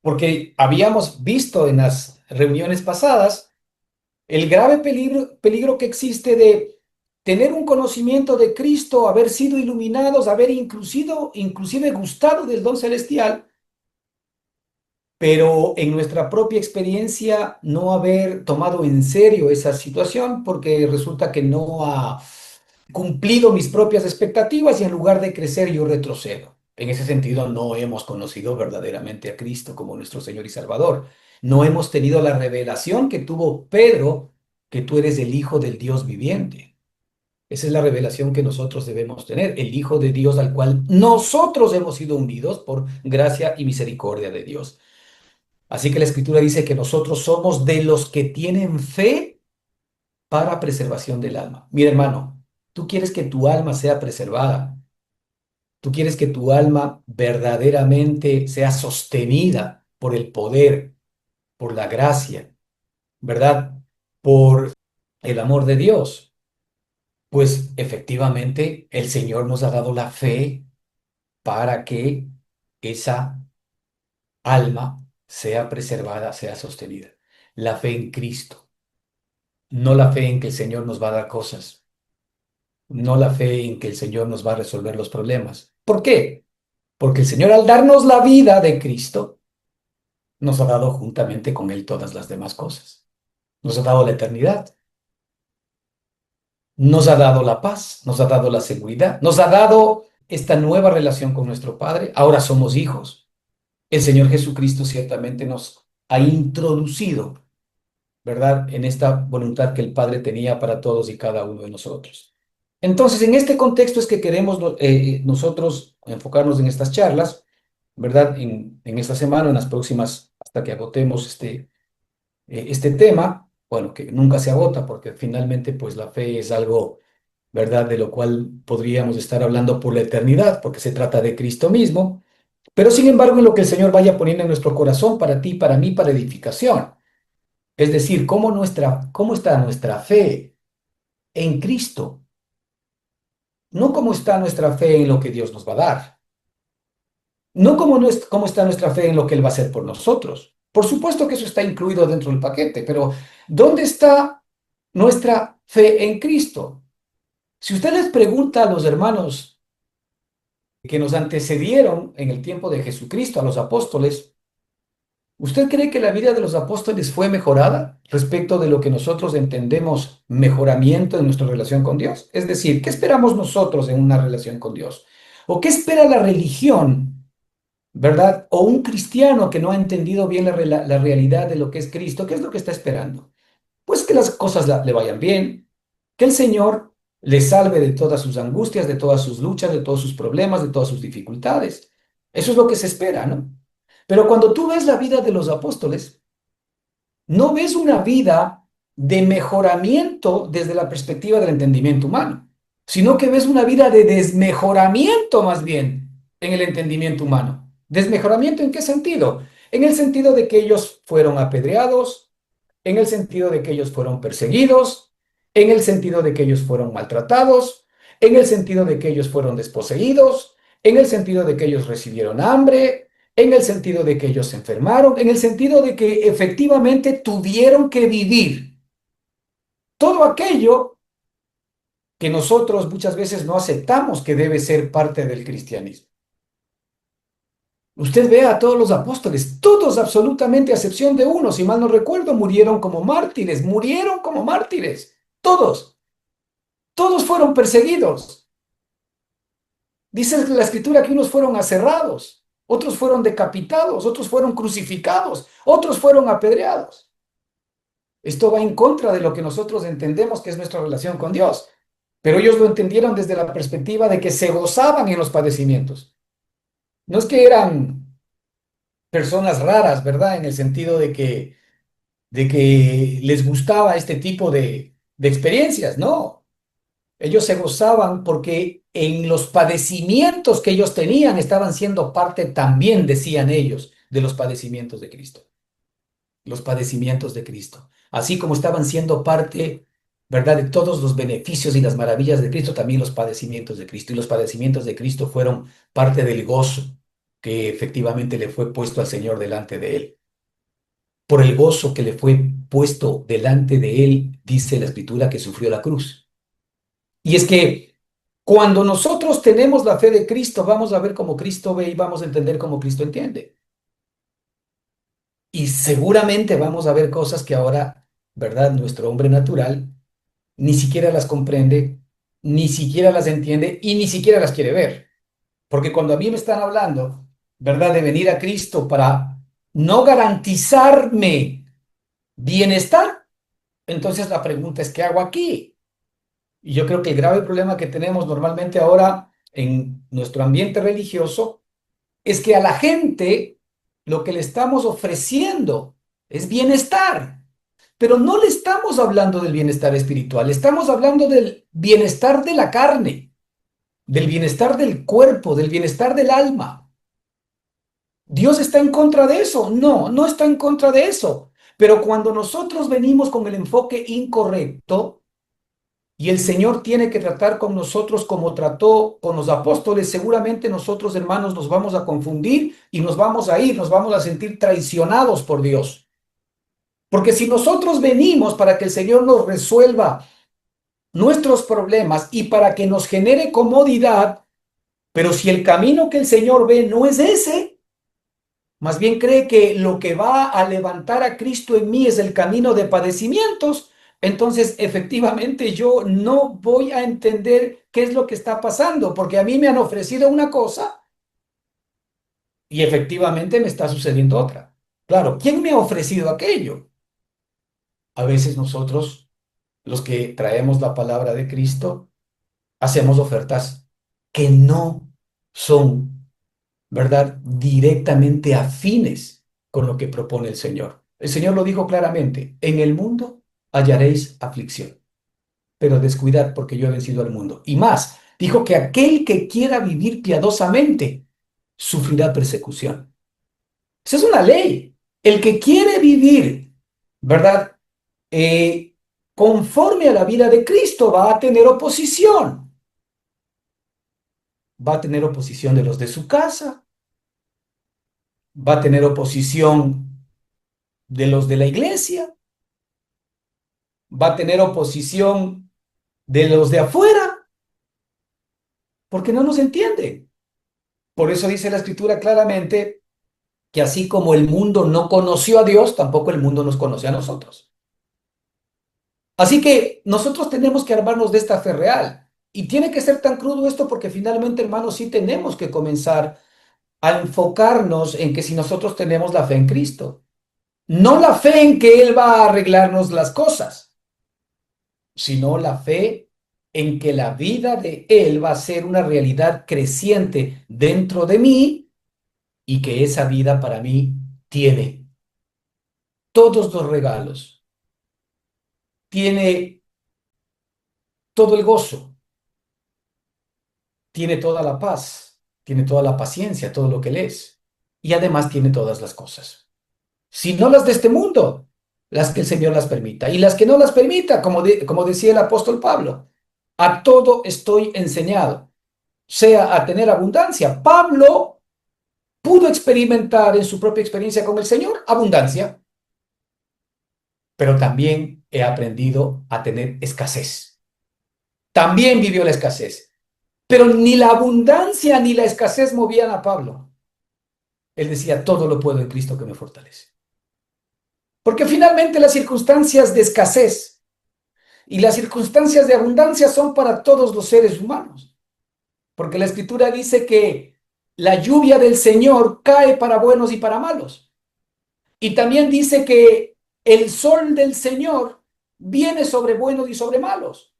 Porque habíamos visto en las reuniones pasadas el grave peligro que existe de tener un conocimiento de Cristo, haber sido iluminados, haber inclusive gustado del don celestial, pero en nuestra propia experiencia no haber tomado en serio esa situación porque resulta que no ha cumplido mis propias expectativas y en lugar de crecer yo retrocedo. En ese sentido, no hemos conocido verdaderamente a Cristo como nuestro Señor y Salvador. No hemos tenido la revelación que tuvo Pedro, que tú eres el Hijo del Dios viviente. Esa es la revelación que nosotros debemos tener, el Hijo de Dios al cual nosotros hemos sido unidos por gracia y misericordia de Dios. Así que la Escritura dice que nosotros somos de los que tienen fe para preservación del alma. Mira, hermano, tú quieres que tu alma sea preservada. Tú quieres que tu alma verdaderamente sea sostenida por el poder, por la gracia, ¿verdad? Por el amor de Dios. Pues efectivamente el Señor nos ha dado la fe para que esa alma sea preservada, sea sostenida. La fe en Cristo, no la fe en que el Señor nos va a dar cosas, no la fe en que el Señor nos va a resolver los problemas. ¿Por qué? Porque el Señor al darnos la vida de Cristo, nos ha dado juntamente con Él todas las demás cosas. Nos ha dado la eternidad, nos ha dado la paz, nos ha dado la seguridad, nos ha dado esta nueva relación con nuestro Padre. Ahora somos hijos. El Señor Jesucristo ciertamente nos ha introducido, ¿verdad?, en esta voluntad que el Padre tenía para todos y cada uno de nosotros. Entonces, en este contexto es que queremos nosotros enfocarnos en estas charlas, ¿verdad? En esta semana, en las próximas, hasta que agotemos este tema, bueno, que nunca se agota porque finalmente pues la fe es algo, ¿verdad?, de lo cual podríamos estar hablando por la eternidad, porque se trata de Cristo mismo, pero sin embargo en lo que el Señor vaya poniendo en nuestro corazón para ti, para mí, para edificación. Es decir, cómo está nuestra fe en Cristo, no cómo está nuestra fe en lo que Dios nos va a dar, no cómo está nuestra fe en lo que Él va a hacer por nosotros. Por supuesto que eso está incluido dentro del paquete, pero ¿dónde está nuestra fe en Cristo? Si usted les pregunta a los hermanos que nos antecedieron en el tiempo de Jesucristo, a los apóstoles, ¿usted cree que la vida de los apóstoles fue mejorada respecto de lo que nosotros entendemos mejoramiento en nuestra relación con Dios? Es decir, ¿qué esperamos nosotros en una relación con Dios? ¿O qué espera la religión, verdad? O un cristiano que no ha entendido bien la realidad de lo que es Cristo, ¿qué es lo que está esperando? Pues que las cosas le vayan bien, que el Señor le salve de todas sus angustias, de todas sus luchas, de todos sus problemas, de todas sus dificultades. Eso es lo que se espera, ¿no? Pero cuando tú ves la vida de los apóstoles, no ves una vida de mejoramiento desde la perspectiva del entendimiento humano, sino que ves una vida de desmejoramiento más bien en el entendimiento humano. ¿Desmejoramiento en qué sentido? En el sentido de que ellos fueron apedreados, en el sentido de que ellos fueron perseguidos, en el sentido de que ellos fueron maltratados, en el sentido de que ellos fueron desposeídos, en el sentido de que ellos recibieron hambre, en el sentido de que ellos se enfermaron, en el sentido de que efectivamente tuvieron que vivir todo aquello que nosotros muchas veces no aceptamos que debe ser parte del cristianismo. Usted ve a todos los apóstoles, todos absolutamente, a excepción de uno, si mal no recuerdo, murieron como mártires, todos fueron perseguidos. Dice la escritura que unos fueron aserrados, otros fueron decapitados, otros fueron crucificados, otros fueron apedreados. Esto va en contra de lo que nosotros entendemos que es nuestra relación con Dios, pero ellos lo entendieron desde la perspectiva de que se gozaban en los padecimientos. No es que eran personas raras, ¿verdad? En el sentido de que les gustaba este tipo de experiencias, no. Ellos se gozaban porque en los padecimientos que ellos tenían estaban siendo parte también, decían ellos, de los padecimientos de Cristo. Los padecimientos de Cristo. Así como estaban siendo parte, ¿verdad?, de todos los beneficios y las maravillas de Cristo, también los padecimientos de Cristo. Y los padecimientos de Cristo fueron parte del gozo que efectivamente le fue puesto al Señor delante de él. Por el gozo que le fue puesto delante de él, dice la Escritura que sufrió la cruz. Y es que cuando nosotros tenemos la fe de Cristo, vamos a ver cómo Cristo ve y vamos a entender cómo Cristo entiende. Y seguramente vamos a ver cosas que ahora, ¿verdad?, nuestro hombre natural ni siquiera las comprende, ni siquiera las entiende y ni siquiera las quiere ver. Porque cuando a mí me están hablando, ¿verdad?, de venir a Cristo para no garantizarme bienestar, entonces la pregunta es, ¿qué hago aquí? Y yo creo que el grave problema que tenemos normalmente ahora en nuestro ambiente religioso es que a la gente lo que le estamos ofreciendo es bienestar, pero no le estamos hablando del bienestar espiritual, estamos hablando del bienestar de la carne, del bienestar del cuerpo, del bienestar del alma. ¿Dios está en contra de eso? No, no está en contra de eso. Pero cuando nosotros venimos con el enfoque incorrecto, y el Señor tiene que tratar con nosotros como trató con los apóstoles, seguramente nosotros, hermanos, nos vamos a confundir y nos vamos a ir, nos vamos a sentir traicionados por Dios. Porque si nosotros venimos para que el Señor nos resuelva nuestros problemas y para que nos genere comodidad, pero si el camino que el Señor ve no es ese, más bien cree que lo que va a levantar a Cristo en mí es el camino de padecimientos, entonces efectivamente yo no voy a entender qué es lo que está pasando, porque a mí me han ofrecido una cosa y efectivamente me está sucediendo otra. Claro, ¿quién me ha ofrecido aquello? A veces nosotros, los que traemos la palabra de Cristo, hacemos ofertas que no son, ¿verdad?, directamente afines con lo que propone el Señor. El Señor lo dijo claramente, en el mundo hallaréis aflicción, pero descuidad porque yo he vencido al mundo. Y más, dijo que aquel que quiera vivir piadosamente sufrirá persecución. Esa es una ley. El que quiere vivir, ¿verdad?, eh, conforme a la vida de Cristo va a tener oposición. Va a tener oposición de los de su casa, va a tener oposición de los de la iglesia, va a tener oposición de los de afuera, porque no nos entiende. Por eso dice la escritura claramente que así como el mundo no conoció a Dios, tampoco el mundo nos conoce a nosotros. Así que nosotros tenemos que armarnos de esta fe real. Y tiene que ser tan crudo esto porque finalmente, hermanos, sí tenemos que comenzar a enfocarnos en que si nosotros tenemos la fe en Cristo, no la fe en que Él va a arreglarnos las cosas, sino la fe en que la vida de Él va a ser una realidad creciente dentro de mí y que esa vida para mí tiene todos los regalos, tiene todo el gozo, tiene toda la paz, tiene toda la paciencia, todo lo que Él es, y además tiene todas las cosas. Si no las de este mundo, las que el Señor las permita, y las que no las permita, como decía el apóstol Pablo, a todo estoy enseñado, sea a tener abundancia. Pablo pudo experimentar en su propia experiencia con el Señor abundancia, pero también he aprendido a tener escasez. También vivió la escasez, pero ni la abundancia ni la escasez movían a Pablo. Él decía, todo lo puedo en Cristo que me fortalece. Porque finalmente las circunstancias de escasez y las circunstancias de abundancia son para todos los seres humanos. Porque la Escritura dice que la lluvia del Señor cae para buenos y para malos. Y también dice que el sol del Señor viene sobre buenos y sobre malos.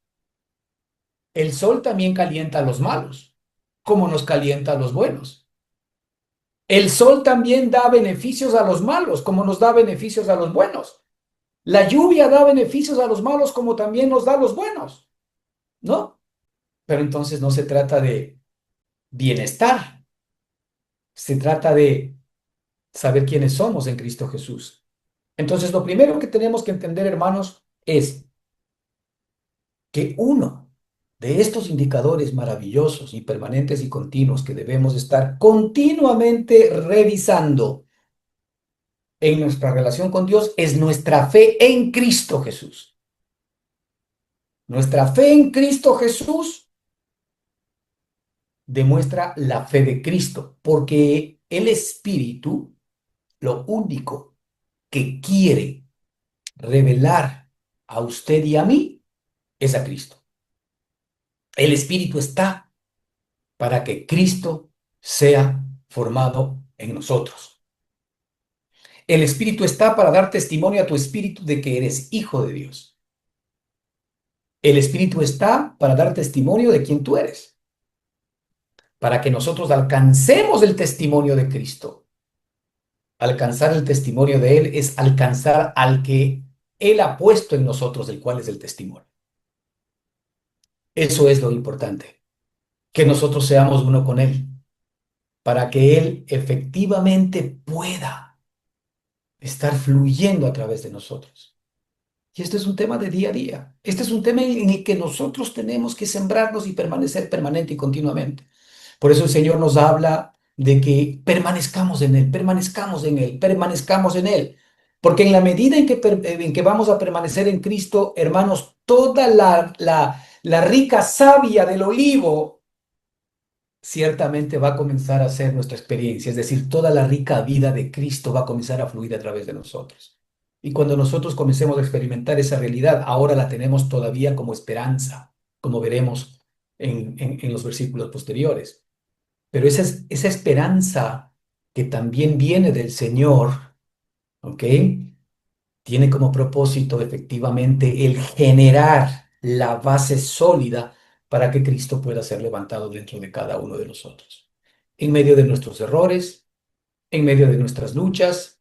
El sol también calienta a los malos, como nos calienta a los buenos. El sol también da beneficios a los malos, como nos da beneficios a los buenos. La lluvia da beneficios a los malos, como también nos da a los buenos, ¿no? Pero entonces no se trata de bienestar, se trata de saber quiénes somos en Cristo Jesús. Entonces, lo primero que tenemos que entender, hermanos, es que uno de estos indicadores maravillosos y permanentes y continuos que debemos estar continuamente revisando en nuestra relación con Dios es nuestra fe en Cristo Jesús. Nuestra fe en Cristo Jesús demuestra la fe de Cristo, porque el Espíritu lo único que quiere revelar a usted y a mí es a Cristo. El Espíritu está para que Cristo sea formado en nosotros. El Espíritu está para dar testimonio a tu espíritu de que eres hijo de Dios. El Espíritu está para dar testimonio de quién tú eres, para que nosotros alcancemos el testimonio de Cristo. Alcanzar el testimonio de Él es alcanzar al que Él ha puesto en nosotros, el cual es el testimonio. Eso es lo importante, que nosotros seamos uno con Él, para que Él efectivamente pueda estar fluyendo a través de nosotros. Y este es un tema de día a día. Este es un tema en el que nosotros tenemos que sembrarnos y permanecer permanente y continuamente. Por eso el Señor nos habla de que permanezcamos en Él, permanezcamos en Él, permanezcamos en Él. Porque en la medida en que vamos a permanecer en Cristo, hermanos, toda la rica savia del olivo ciertamente va a comenzar a ser nuestra experiencia, es decir, toda la rica vida de Cristo va a comenzar a fluir a través de nosotros. Y cuando nosotros comencemos a experimentar esa realidad, ahora la tenemos todavía como esperanza, como veremos en los versículos posteriores. Pero esa esperanza que también viene del Señor, ¿ok? Tiene como propósito efectivamente el generar la base sólida para que Cristo pueda ser levantado dentro de cada uno de nosotros. En medio de nuestros errores, en medio de nuestras luchas,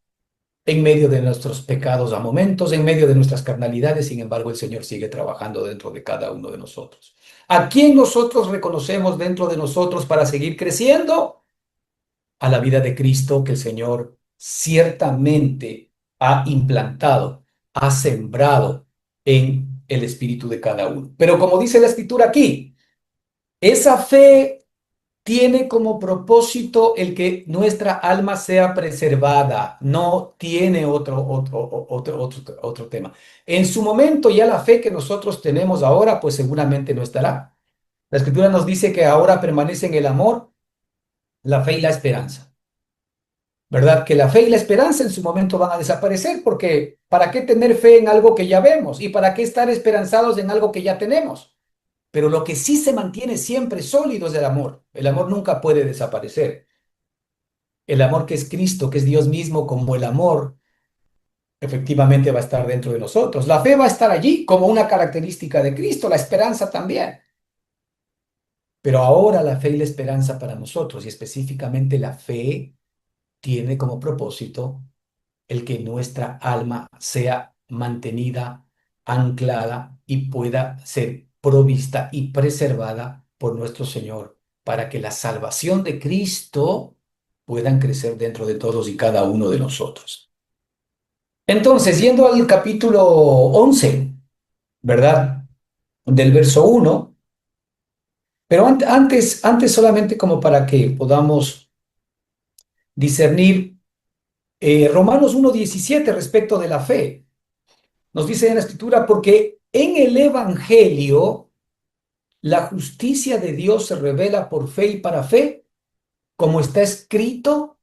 en medio de nuestros pecados a momentos, en medio de nuestras carnalidades, sin embargo, el Señor sigue trabajando dentro de cada uno de nosotros. ¿A quién nosotros reconocemos dentro de nosotros para seguir creciendo? A la vida de Cristo que el Señor ciertamente ha implantado, ha sembrado en el espíritu de cada uno. Pero como dice la escritura aquí, esa fe tiene como propósito el que nuestra alma sea preservada, no tiene otro tema. En su momento ya la fe que nosotros tenemos ahora, pues seguramente no estará. La escritura nos dice que ahora permanecen el amor, la fe y la esperanza. ¿Verdad? Que la fe y la esperanza en su momento van a desaparecer, porque ¿para qué tener fe en algo que ya vemos? ¿Y para qué estar esperanzados en algo que ya tenemos? Pero lo que sí se mantiene siempre sólido es el amor. El amor nunca puede desaparecer. El amor que es Cristo, que es Dios mismo, como el amor, efectivamente va a estar dentro de nosotros. La fe va a estar allí como una característica de Cristo, la esperanza también. Pero ahora la fe y la esperanza para nosotros, y específicamente la fe, tiene como propósito el que nuestra alma sea mantenida, anclada y pueda ser provista y preservada por nuestro Señor, para que la salvación de Cristo puedan crecer dentro de todos y cada uno de nosotros. Entonces, yendo al capítulo 11, ¿verdad? Del verso 1, pero antes solamente como para que podamos discernir Romanos 1:17 respecto de la fe. Nos dice en la escritura, porque en el Evangelio la justicia de Dios se revela por fe y para fe, como está escrito,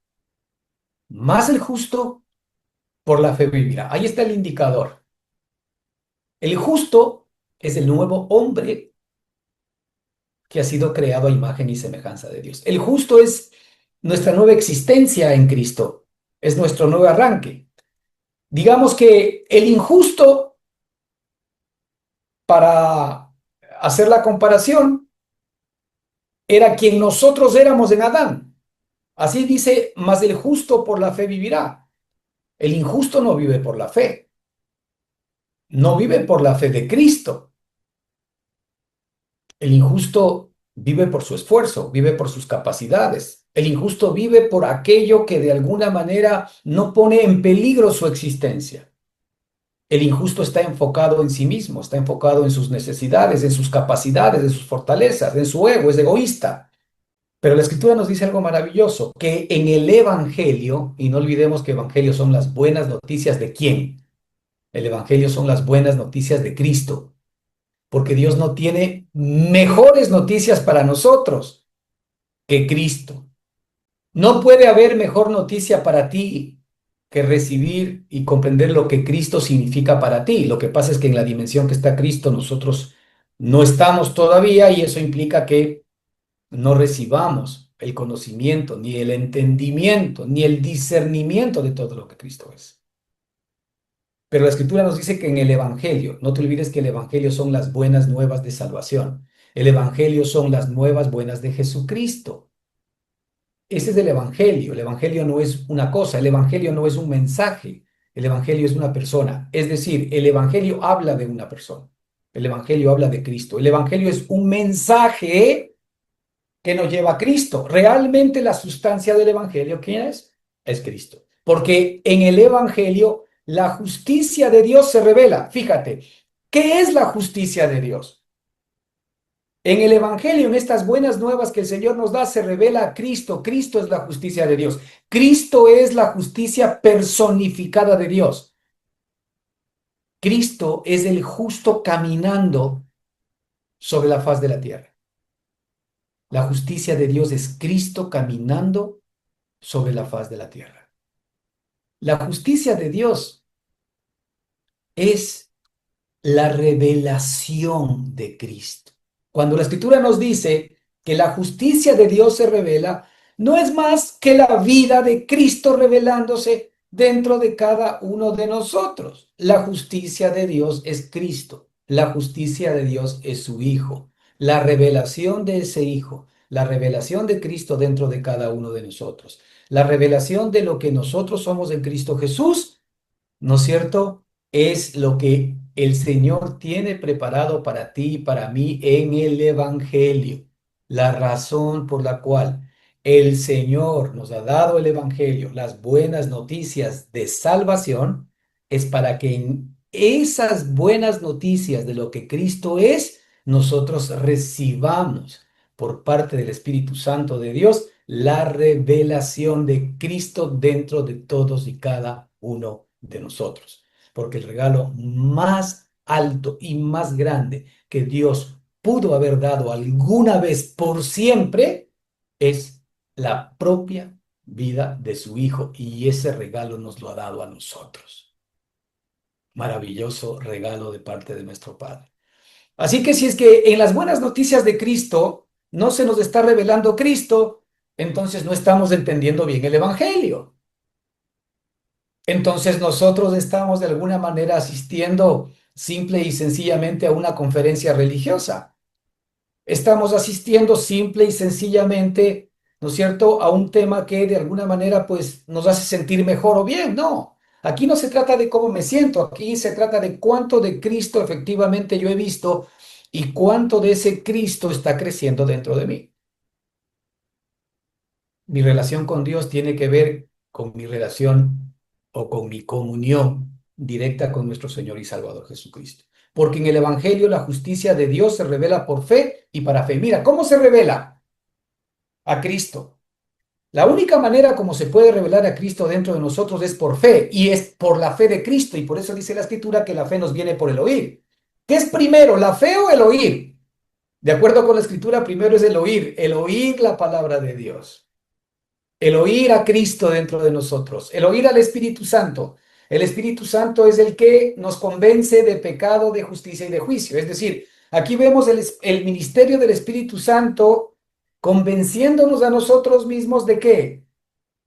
más el justo por la fe vivirá. Ahí está el indicador. El justo es el nuevo hombre que ha sido creado a imagen y semejanza de Dios. El justo es nuestra nueva existencia en Cristo, es nuestro nuevo arranque. Digamos que el injusto, para hacer la comparación, era quien nosotros éramos en Adán. Así dice, mas el justo por la fe vivirá. El injusto no vive por la fe, no vive por la fe de Cristo. El injusto vive por su esfuerzo, vive por sus capacidades. El injusto vive por aquello que de alguna manera no pone en peligro su existencia. El injusto está enfocado en sí mismo, está enfocado en sus necesidades, en sus capacidades, en sus fortalezas, en su ego, es egoísta. Pero la escritura nos dice algo maravilloso, que en el Evangelio, y no olvidemos que Evangelio son las buenas noticias de quién. El Evangelio son las buenas noticias de Cristo, porque Dios no tiene mejores noticias para nosotros que Cristo. No puede haber mejor noticia para ti que recibir y comprender lo que Cristo significa para ti. Lo que pasa es que en la dimensión que está Cristo nosotros no estamos todavía y eso implica que no recibamos el conocimiento, ni el entendimiento, ni el discernimiento de todo lo que Cristo es. Pero la Escritura nos dice que en el Evangelio, no te olvides que el Evangelio son las buenas nuevas de salvación. El Evangelio son las nuevas buenas de Jesucristo. Ese es el Evangelio. El Evangelio no es una cosa, el Evangelio no es un mensaje, el Evangelio es una persona. Es decir, el Evangelio habla de una persona. El Evangelio habla de Cristo. El Evangelio es un mensaje que nos lleva a Cristo. Realmente la sustancia del Evangelio, ¿quién es? Es Cristo. Porque en el Evangelio La justicia de Dios se revela. Fíjate, ¿qué es la justicia de Dios? En el Evangelio, en estas buenas nuevas que el Señor nos da, se revela a Cristo. Cristo es la justicia de Dios. Cristo es la justicia personificada de Dios. Cristo es el justo caminando sobre la faz de la tierra. La justicia de Dios es Cristo caminando sobre la faz de la tierra. La justicia de Dios es la revelación de Cristo. Cuando la Escritura nos dice que la justicia de Dios se revela, no es más que la vida de Cristo revelándose dentro de cada uno de nosotros. La justicia de Dios es Cristo. La justicia de Dios es su Hijo. La revelación de ese Hijo, la revelación de Cristo dentro de cada uno de nosotros. La revelación de lo que nosotros somos en Cristo Jesús, ¿no es cierto? Es lo que el Señor tiene preparado para ti y para mí en el Evangelio. La razón por la cual el Señor nos ha dado el Evangelio, las buenas noticias de salvación, es para que en esas buenas noticias de lo que Cristo es, nosotros recibamos por parte del Espíritu Santo de Dios la revelación de Cristo dentro de todos y cada uno de nosotros. Porque el regalo más alto y más grande que Dios pudo haber dado alguna vez por siempre es la propia vida de su Hijo, y ese regalo nos lo ha dado a nosotros. Maravilloso regalo de parte de nuestro Padre. Así que si es que en las buenas noticias de Cristo no se nos está revelando Cristo, entonces no estamos entendiendo bien el Evangelio. Entonces nosotros estamos de alguna manera asistiendo simple y sencillamente a una conferencia religiosa. Estamos asistiendo simple y sencillamente, ¿no es cierto?, a un tema que de alguna manera pues nos hace sentir mejor o bien. No, aquí no se trata de cómo me siento, aquí se trata de cuánto de Cristo efectivamente yo he visto y cuánto de ese Cristo está creciendo dentro de mí. Mi relación con Dios tiene que ver con mi relación o con mi comunión directa con nuestro Señor y Salvador Jesucristo. Porque en el Evangelio la justicia de Dios se revela por fe y para fe. Mira, ¿cómo se revela? A Cristo. La única manera como se puede revelar a Cristo dentro de nosotros es por fe, y es por la fe de Cristo, y por eso dice la Escritura que la fe nos viene por el oír. ¿Qué es primero, la fe o el oír? De acuerdo con la Escritura, primero es el oír la palabra de Dios. El oír a Cristo dentro de nosotros, el oír al Espíritu Santo. El Espíritu Santo es el que nos convence de pecado, de justicia y de juicio. Es decir, aquí vemos el ministerio del Espíritu Santo convenciéndonos a nosotros mismos de qué,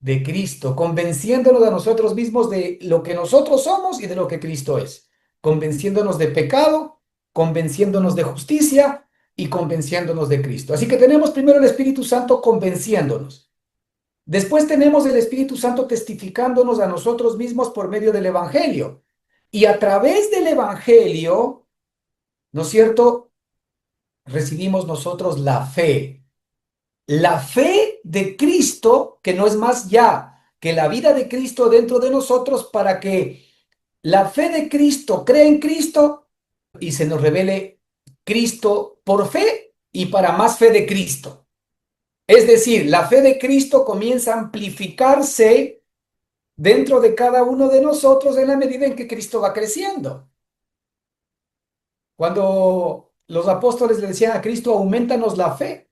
de Cristo, convenciéndonos a nosotros mismos de lo que nosotros somos y de lo que Cristo es, convenciéndonos de pecado, convenciéndonos de justicia y convenciéndonos de Cristo. Así que tenemos primero el Espíritu Santo convenciéndonos. Después tenemos el Espíritu Santo testificándonos a nosotros mismos por medio del Evangelio. Y a través del Evangelio, ¿no es cierto?, recibimos nosotros la fe. La fe de Cristo, que no es más ya que la vida de Cristo dentro de nosotros, para que la fe de Cristo crea en Cristo y se nos revele Cristo por fe y para más fe de Cristo. Es decir, la fe de Cristo comienza a amplificarse dentro de cada uno de nosotros en la medida en que Cristo va creciendo. Cuando los apóstoles le decían a Cristo, aumentanos la fe,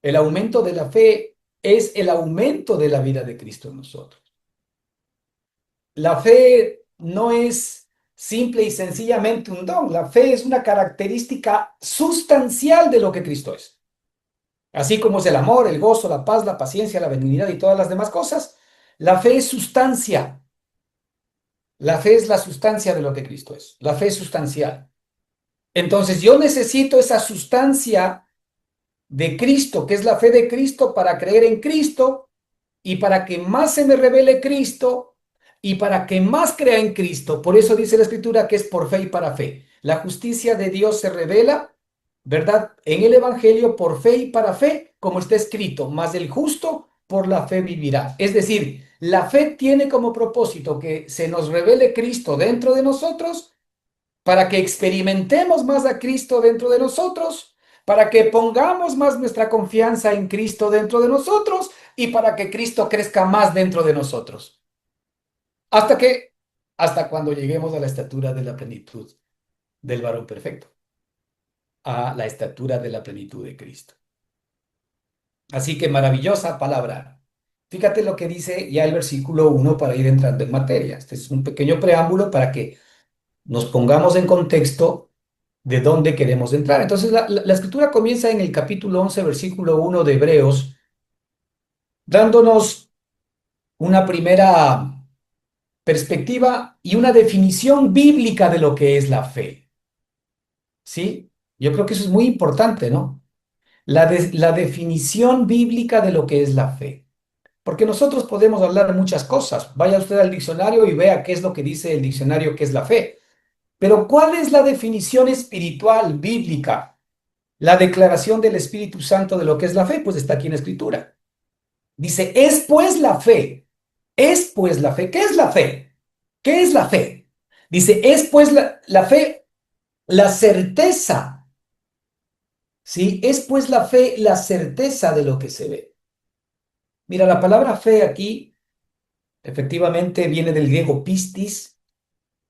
el aumento de la fe es el aumento de la vida de Cristo en nosotros. La fe no es simple y sencillamente un don, la fe es una característica sustancial de lo que Cristo es. Así como es el amor, el gozo, la paz, la paciencia, la benignidad y todas las demás cosas, la fe es sustancia. La fe es la sustancia de lo que Cristo es. La fe es sustancial. Entonces yo necesito esa sustancia de Cristo, que es la fe de Cristo, para creer en Cristo y para que más se me revele Cristo y para que más crea en Cristo. Por eso dice la Escritura que es por fe y para fe. La justicia de Dios se revela, ¿verdad?, en el Evangelio por fe y para fe, como está escrito, mas el justo por la fe vivirá. Es decir, la fe tiene como propósito que se nos revele Cristo dentro de nosotros para que experimentemos más a Cristo dentro de nosotros, para que pongamos más nuestra confianza en Cristo dentro de nosotros y para que Cristo crezca más dentro de nosotros. ¿Hasta que Hasta cuando lleguemos a la estatura de la plenitud del varón perfecto, a la estatura de la plenitud de Cristo. Así que maravillosa palabra. Fíjate lo que dice ya el versículo 1 para ir entrando en materia. Este es un pequeño preámbulo para que nos pongamos en contexto de dónde queremos entrar. Entonces, la escritura comienza en el capítulo 11, versículo 1 de Hebreos, dándonos una primera perspectiva y una definición bíblica de lo que es la fe. ¿Sí? Yo creo que eso es muy importante, ¿no? La definición bíblica de lo que es la fe. Porque nosotros podemos hablar de muchas cosas. Vaya usted al diccionario y vea qué es lo que dice el diccionario que es la fe. Pero ¿cuál es la definición espiritual, bíblica? La declaración del Espíritu Santo de lo que es la fe, pues está aquí en la Escritura. Dice, es pues la fe. Es pues la fe. ¿Qué es la fe? ¿Qué es la fe? Dice, es pues la fe, la certeza. ¿Sí? Es pues la fe, la certeza de lo que se ve. Mira, la palabra fe aquí efectivamente viene del griego pistis,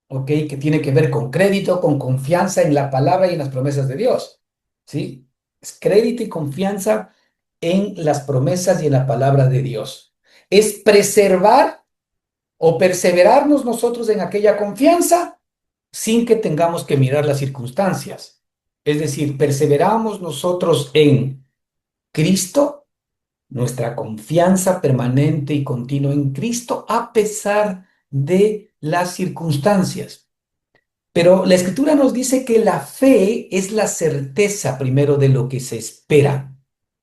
¿ok? Que tiene que ver con crédito, con confianza en la palabra y en las promesas de Dios, ¿sí? Es crédito y confianza en las promesas y en la palabra de Dios. Es preservar o perseverarnos nosotros en aquella confianza sin que tengamos que mirar las circunstancias. Es decir, perseveramos nosotros en Cristo, nuestra confianza permanente y continua en Cristo a pesar de las circunstancias. Pero la escritura nos dice que la fe es la certeza primero de lo que se espera.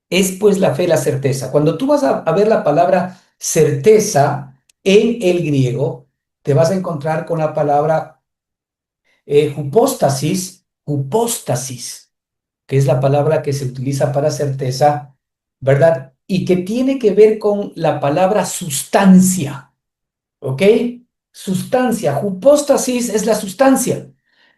Es pues la fe la certeza. Cuando tú vas a ver la palabra certeza en el griego, te vas a encontrar con la palabra hupóstasis, que es la palabra que se utiliza para certeza, ¿verdad? Y que tiene que ver con la palabra sustancia, ¿ok? Sustancia, hupóstasis es la sustancia.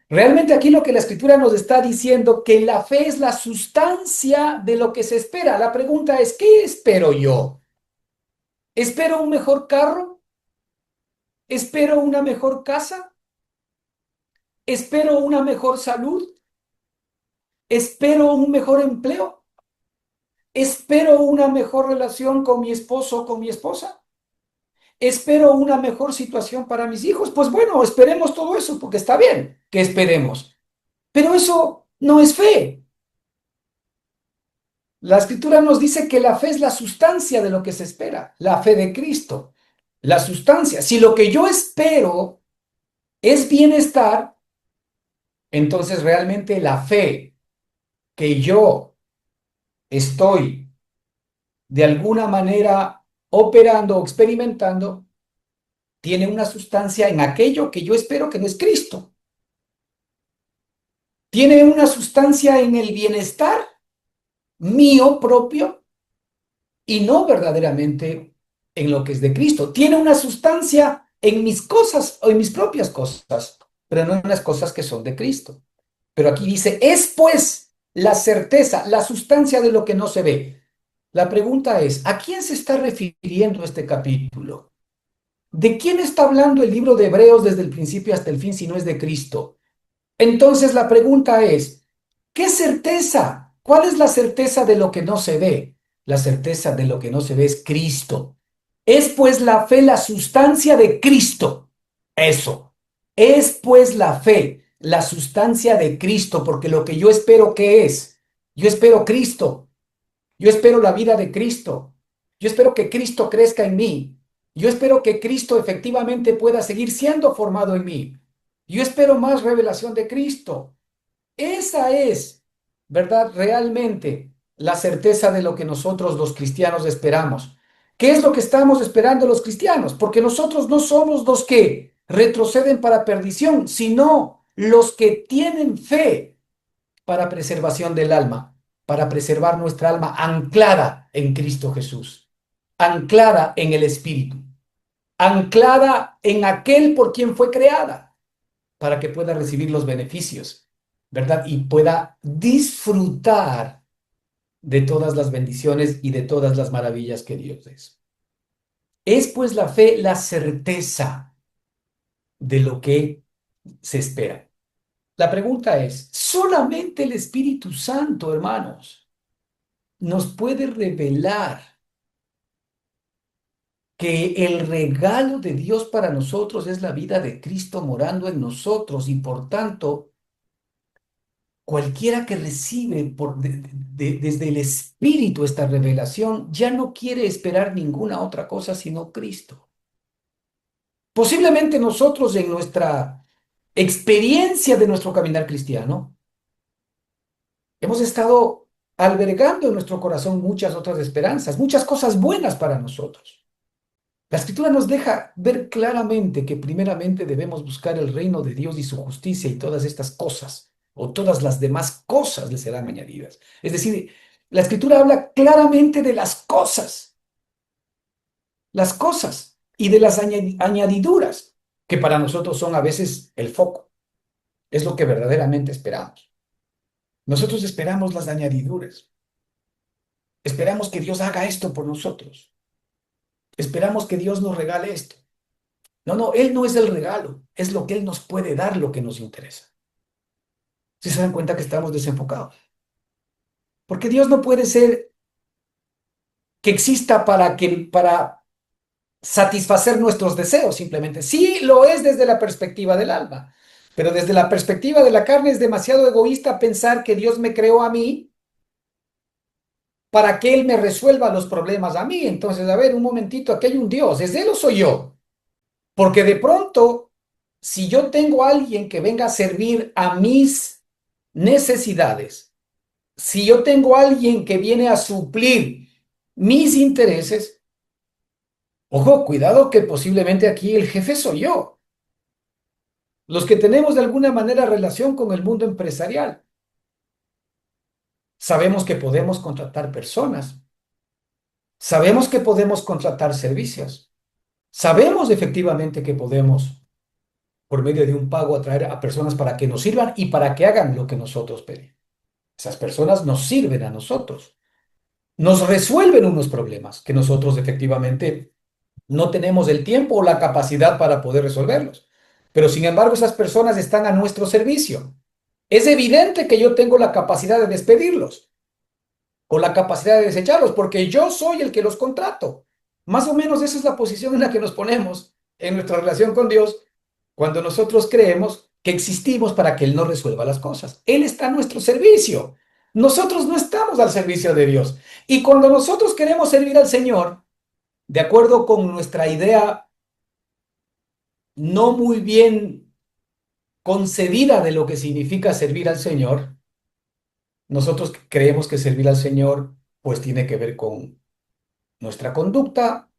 Realmente aquí lo que la escritura nos está diciendo, que la fe es la sustancia de lo que se espera. La pregunta es, ¿qué espero yo? ¿Espero un mejor carro? ¿Espero una mejor casa? ¿Espero una mejor salud? ¿Espero un mejor empleo? ¿Espero una mejor relación con mi esposo o con mi esposa? ¿Espero una mejor situación para mis hijos? Pues bueno, esperemos todo eso, porque está bien que esperemos. Pero eso no es fe. La escritura nos dice que la fe es la sustancia de lo que se espera, la fe de Cristo, la sustancia. Si lo que yo espero es bienestar, entonces realmente la fe que yo estoy de alguna manera operando o experimentando tiene una sustancia en aquello que yo espero que no es Cristo. Tiene una sustancia en el bienestar mío propio y no verdaderamente en lo que es de Cristo. Tiene una sustancia en mis cosas o en mis propias cosas, pero no en las cosas que son de Cristo. Pero aquí dice, es pues la certeza, la sustancia de lo que no se ve. La pregunta es, ¿a quién se está refiriendo este capítulo? ¿De quién está hablando el libro de Hebreos desde el principio hasta el fin si no es de Cristo? Entonces la pregunta es, ¿qué certeza? ¿Cuál es la certeza de lo que no se ve? La certeza de lo que no se ve es Cristo. Es pues la fe la sustancia de Cristo. Eso. Es pues la fe la sustancia de Cristo, porque lo que yo espero, ¿qué es? Yo espero Cristo. Yo espero la vida de Cristo. Yo espero que Cristo crezca en mí. Yo espero que Cristo efectivamente pueda seguir siendo formado en mí. Yo espero más revelación de Cristo. Esa es, ¿verdad? Realmente la certeza de lo que nosotros los cristianos esperamos. ¿Qué es lo que estamos esperando los cristianos? Porque nosotros no somos los que retroceden para perdición, sino los que tienen fe para preservación del alma, para preservar nuestra alma anclada en Cristo Jesús. anclada en el Espíritu, anclada en aquel por quien fue creada, para que pueda recibir los beneficios, ¿verdad? Y pueda disfrutar de todas las bendiciones y de todas las maravillas que Dios es. Es pues la fe la certeza de lo que se espera. La pregunta es, ¿solamente el Espíritu Santo, hermanos, nos puede revelar que el regalo de Dios para nosotros es la vida de Cristo morando en nosotros y por tanto, cualquiera que recibe desde el Espíritu esta revelación ya no quiere esperar ninguna otra cosa sino Cristo? Posiblemente nosotros en nuestra experiencia de nuestro caminar cristiano hemos estado albergando en nuestro corazón muchas otras esperanzas, muchas cosas buenas para nosotros. La Escritura nos deja ver claramente que primeramente debemos buscar el reino de Dios y su justicia y todas estas cosas, o todas las demás cosas le serán añadidas. Es decir, la Escritura habla claramente de las cosas y de las añadiduras, que para nosotros son a veces el foco, es lo que verdaderamente esperamos. Nosotros esperamos las añadiduras, esperamos que Dios haga esto por nosotros, esperamos que Dios nos regale esto. No, no, Él no es el regalo, es lo que Él nos puede dar lo que nos interesa. Si se dan cuenta que estamos desenfocados. Porque Dios no puede ser que exista para satisfacer nuestros deseos, simplemente. Sí lo es desde la perspectiva del alma, pero desde la perspectiva de la carne es demasiado egoísta pensar que Dios me creó a mí para que Él me resuelva los problemas a mí. Entonces, a ver, un momentito, aquí hay un Dios, ¿es Él o soy yo? Porque de pronto, si yo tengo a alguien que venga a servir a mis necesidades, si yo tengo a alguien que viene a suplir mis intereses, ojo, cuidado que posiblemente aquí el jefe soy yo. Los que tenemos de alguna manera relación con el mundo empresarial, sabemos que podemos contratar personas, sabemos que podemos contratar servicios, sabemos efectivamente que podemos, por medio de un pago, atraer a personas para que nos sirvan y para que hagan lo que nosotros pedimos. Esas personas nos sirven a nosotros, nos resuelven unos problemas que nosotros efectivamente no tenemos el tiempo o la capacidad para poder resolverlos. Pero sin embargo, esas personas están a nuestro servicio. Es evidente que yo tengo la capacidad de despedirlos o la capacidad de desecharlos porque yo soy el que los contrato. Más o menos esa es la posición en la que nos ponemos en nuestra relación con Dios cuando nosotros creemos que existimos para que Él nos resuelva las cosas. Él está a nuestro servicio. Nosotros no estamos al servicio de Dios. Y cuando nosotros queremos servir al Señor, de acuerdo con nuestra idea no muy bien concebida de lo que significa servir al Señor, nosotros creemos que servir al Señor pues tiene que ver con nuestra conducta,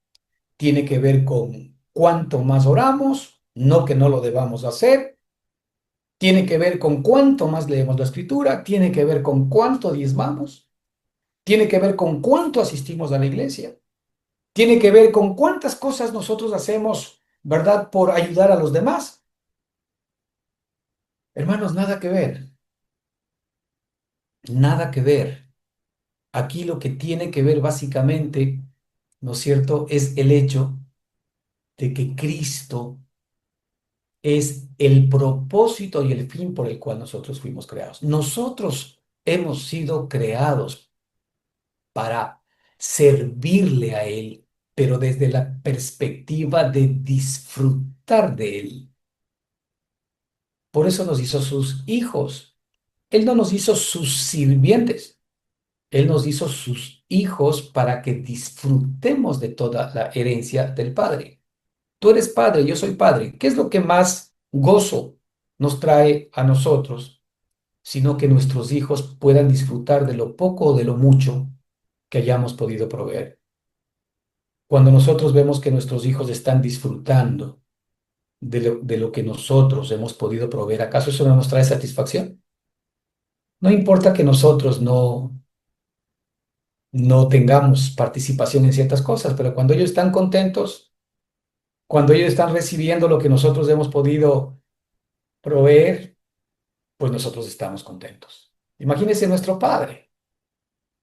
tiene que ver con cuánto más oramos, no que no lo debamos hacer, tiene que ver con cuánto más leemos la Escritura, tiene que ver con cuánto diezmamos, tiene que ver con cuánto asistimos a la iglesia, tiene que ver con cuántas cosas nosotros hacemos, ¿verdad?, por ayudar a los demás. Hermanos, nada que ver, nada que ver. Aquí lo que tiene que ver básicamente, ¿no es cierto?, es el hecho de que Cristo es el propósito y el fin por el cual nosotros fuimos creados. Nosotros hemos sido creados para servirle a Él, pero desde la perspectiva de disfrutar de Él. Por eso nos hizo sus hijos. Él no nos hizo sus sirvientes. Él nos hizo sus hijos para que disfrutemos de toda la herencia del Padre. Tú eres padre, yo soy padre. ¿Qué es lo que más gozo nos trae a nosotros, sino que nuestros hijos puedan disfrutar de lo poco o de lo mucho que hayamos podido proveer? Cuando nosotros vemos que nuestros hijos están disfrutando de lo que nosotros hemos podido proveer, ¿acaso eso no nos trae satisfacción? No importa que nosotros no tengamos participación en ciertas cosas, pero cuando ellos están contentos, cuando ellos están recibiendo lo que nosotros hemos podido proveer, pues nosotros estamos contentos. Imagínese nuestro Padre.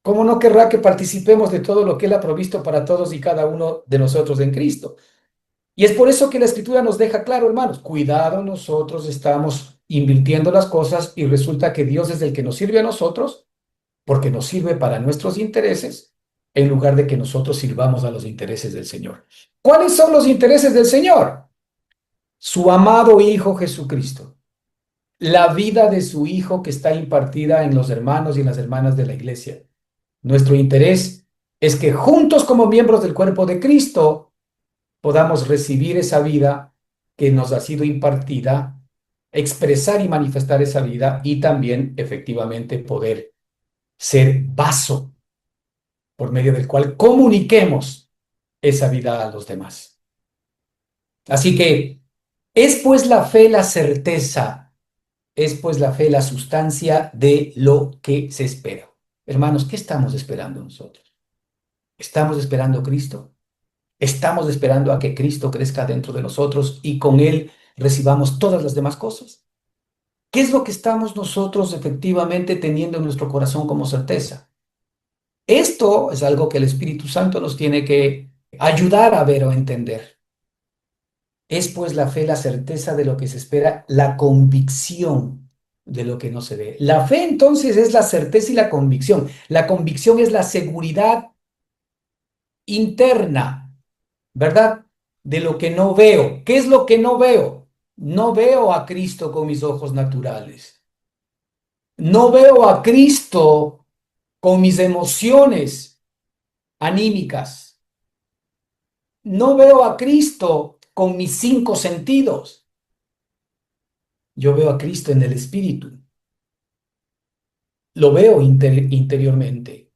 ¿Cómo no querrá que participemos de todo lo que Él ha provisto para todos y cada uno de nosotros en Cristo? Y es por eso que la Escritura nos deja claro, hermanos, cuidado, nosotros estamos invirtiendo las cosas y resulta que Dios es el que nos sirve a nosotros porque nos sirve para nuestros intereses en lugar de que nosotros sirvamos a los intereses del Señor. ¿Cuáles son los intereses del Señor? Su amado Hijo Jesucristo, la vida de su Hijo que está impartida en los hermanos y en las hermanas de la iglesia. Nuestro interés es que juntos como miembros del cuerpo de Cristo podamos recibir esa vida que nos ha sido impartida, expresar y manifestar esa vida y también efectivamente poder ser vaso por medio del cual comuniquemos esa vida a los demás. Así que es pues la fe la certeza, es pues la fe la sustancia de lo que se espera. Hermanos, ¿qué estamos esperando nosotros? ¿Estamos esperando a Cristo? ¿Estamos esperando a que Cristo crezca dentro de nosotros y con Él recibamos todas las demás cosas? ¿Qué es lo que estamos nosotros efectivamente teniendo en nuestro corazón como certeza? Esto es algo que el Espíritu Santo nos tiene que ayudar a ver o entender. Es pues la fe, la certeza de lo que se espera, la convicción de lo que no se ve. La fe entonces es la certeza y la convicción. La convicción es la seguridad interna, ¿verdad? De lo que no veo. ¿Qué es lo que no veo? No veo a Cristo con mis ojos naturales. No veo a Cristo con mis emociones anímicas. No veo a Cristo con mis cinco sentidos. Yo veo a Cristo en el Espíritu. Lo veo interiormente.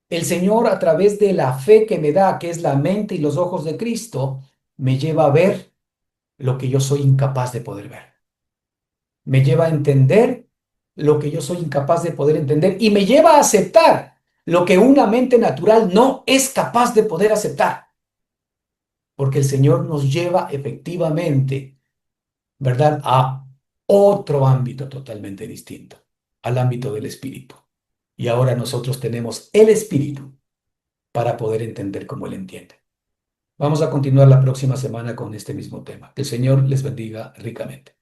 El Señor, a través de la fe que me da, que es la mente y los ojos de Cristo, me lleva a ver lo que yo soy incapaz de poder ver. Me lleva a entender lo que yo soy incapaz de poder entender y me lleva a aceptar lo que una mente natural no es capaz de poder aceptar. Porque el Señor nos lleva efectivamente, ¿verdad?, a otro ámbito totalmente distinto, al ámbito del Espíritu. Y ahora nosotros tenemos el Espíritu para poder entender como Él entiende. Vamos a continuar la próxima semana con este mismo tema. Que el Señor les bendiga ricamente.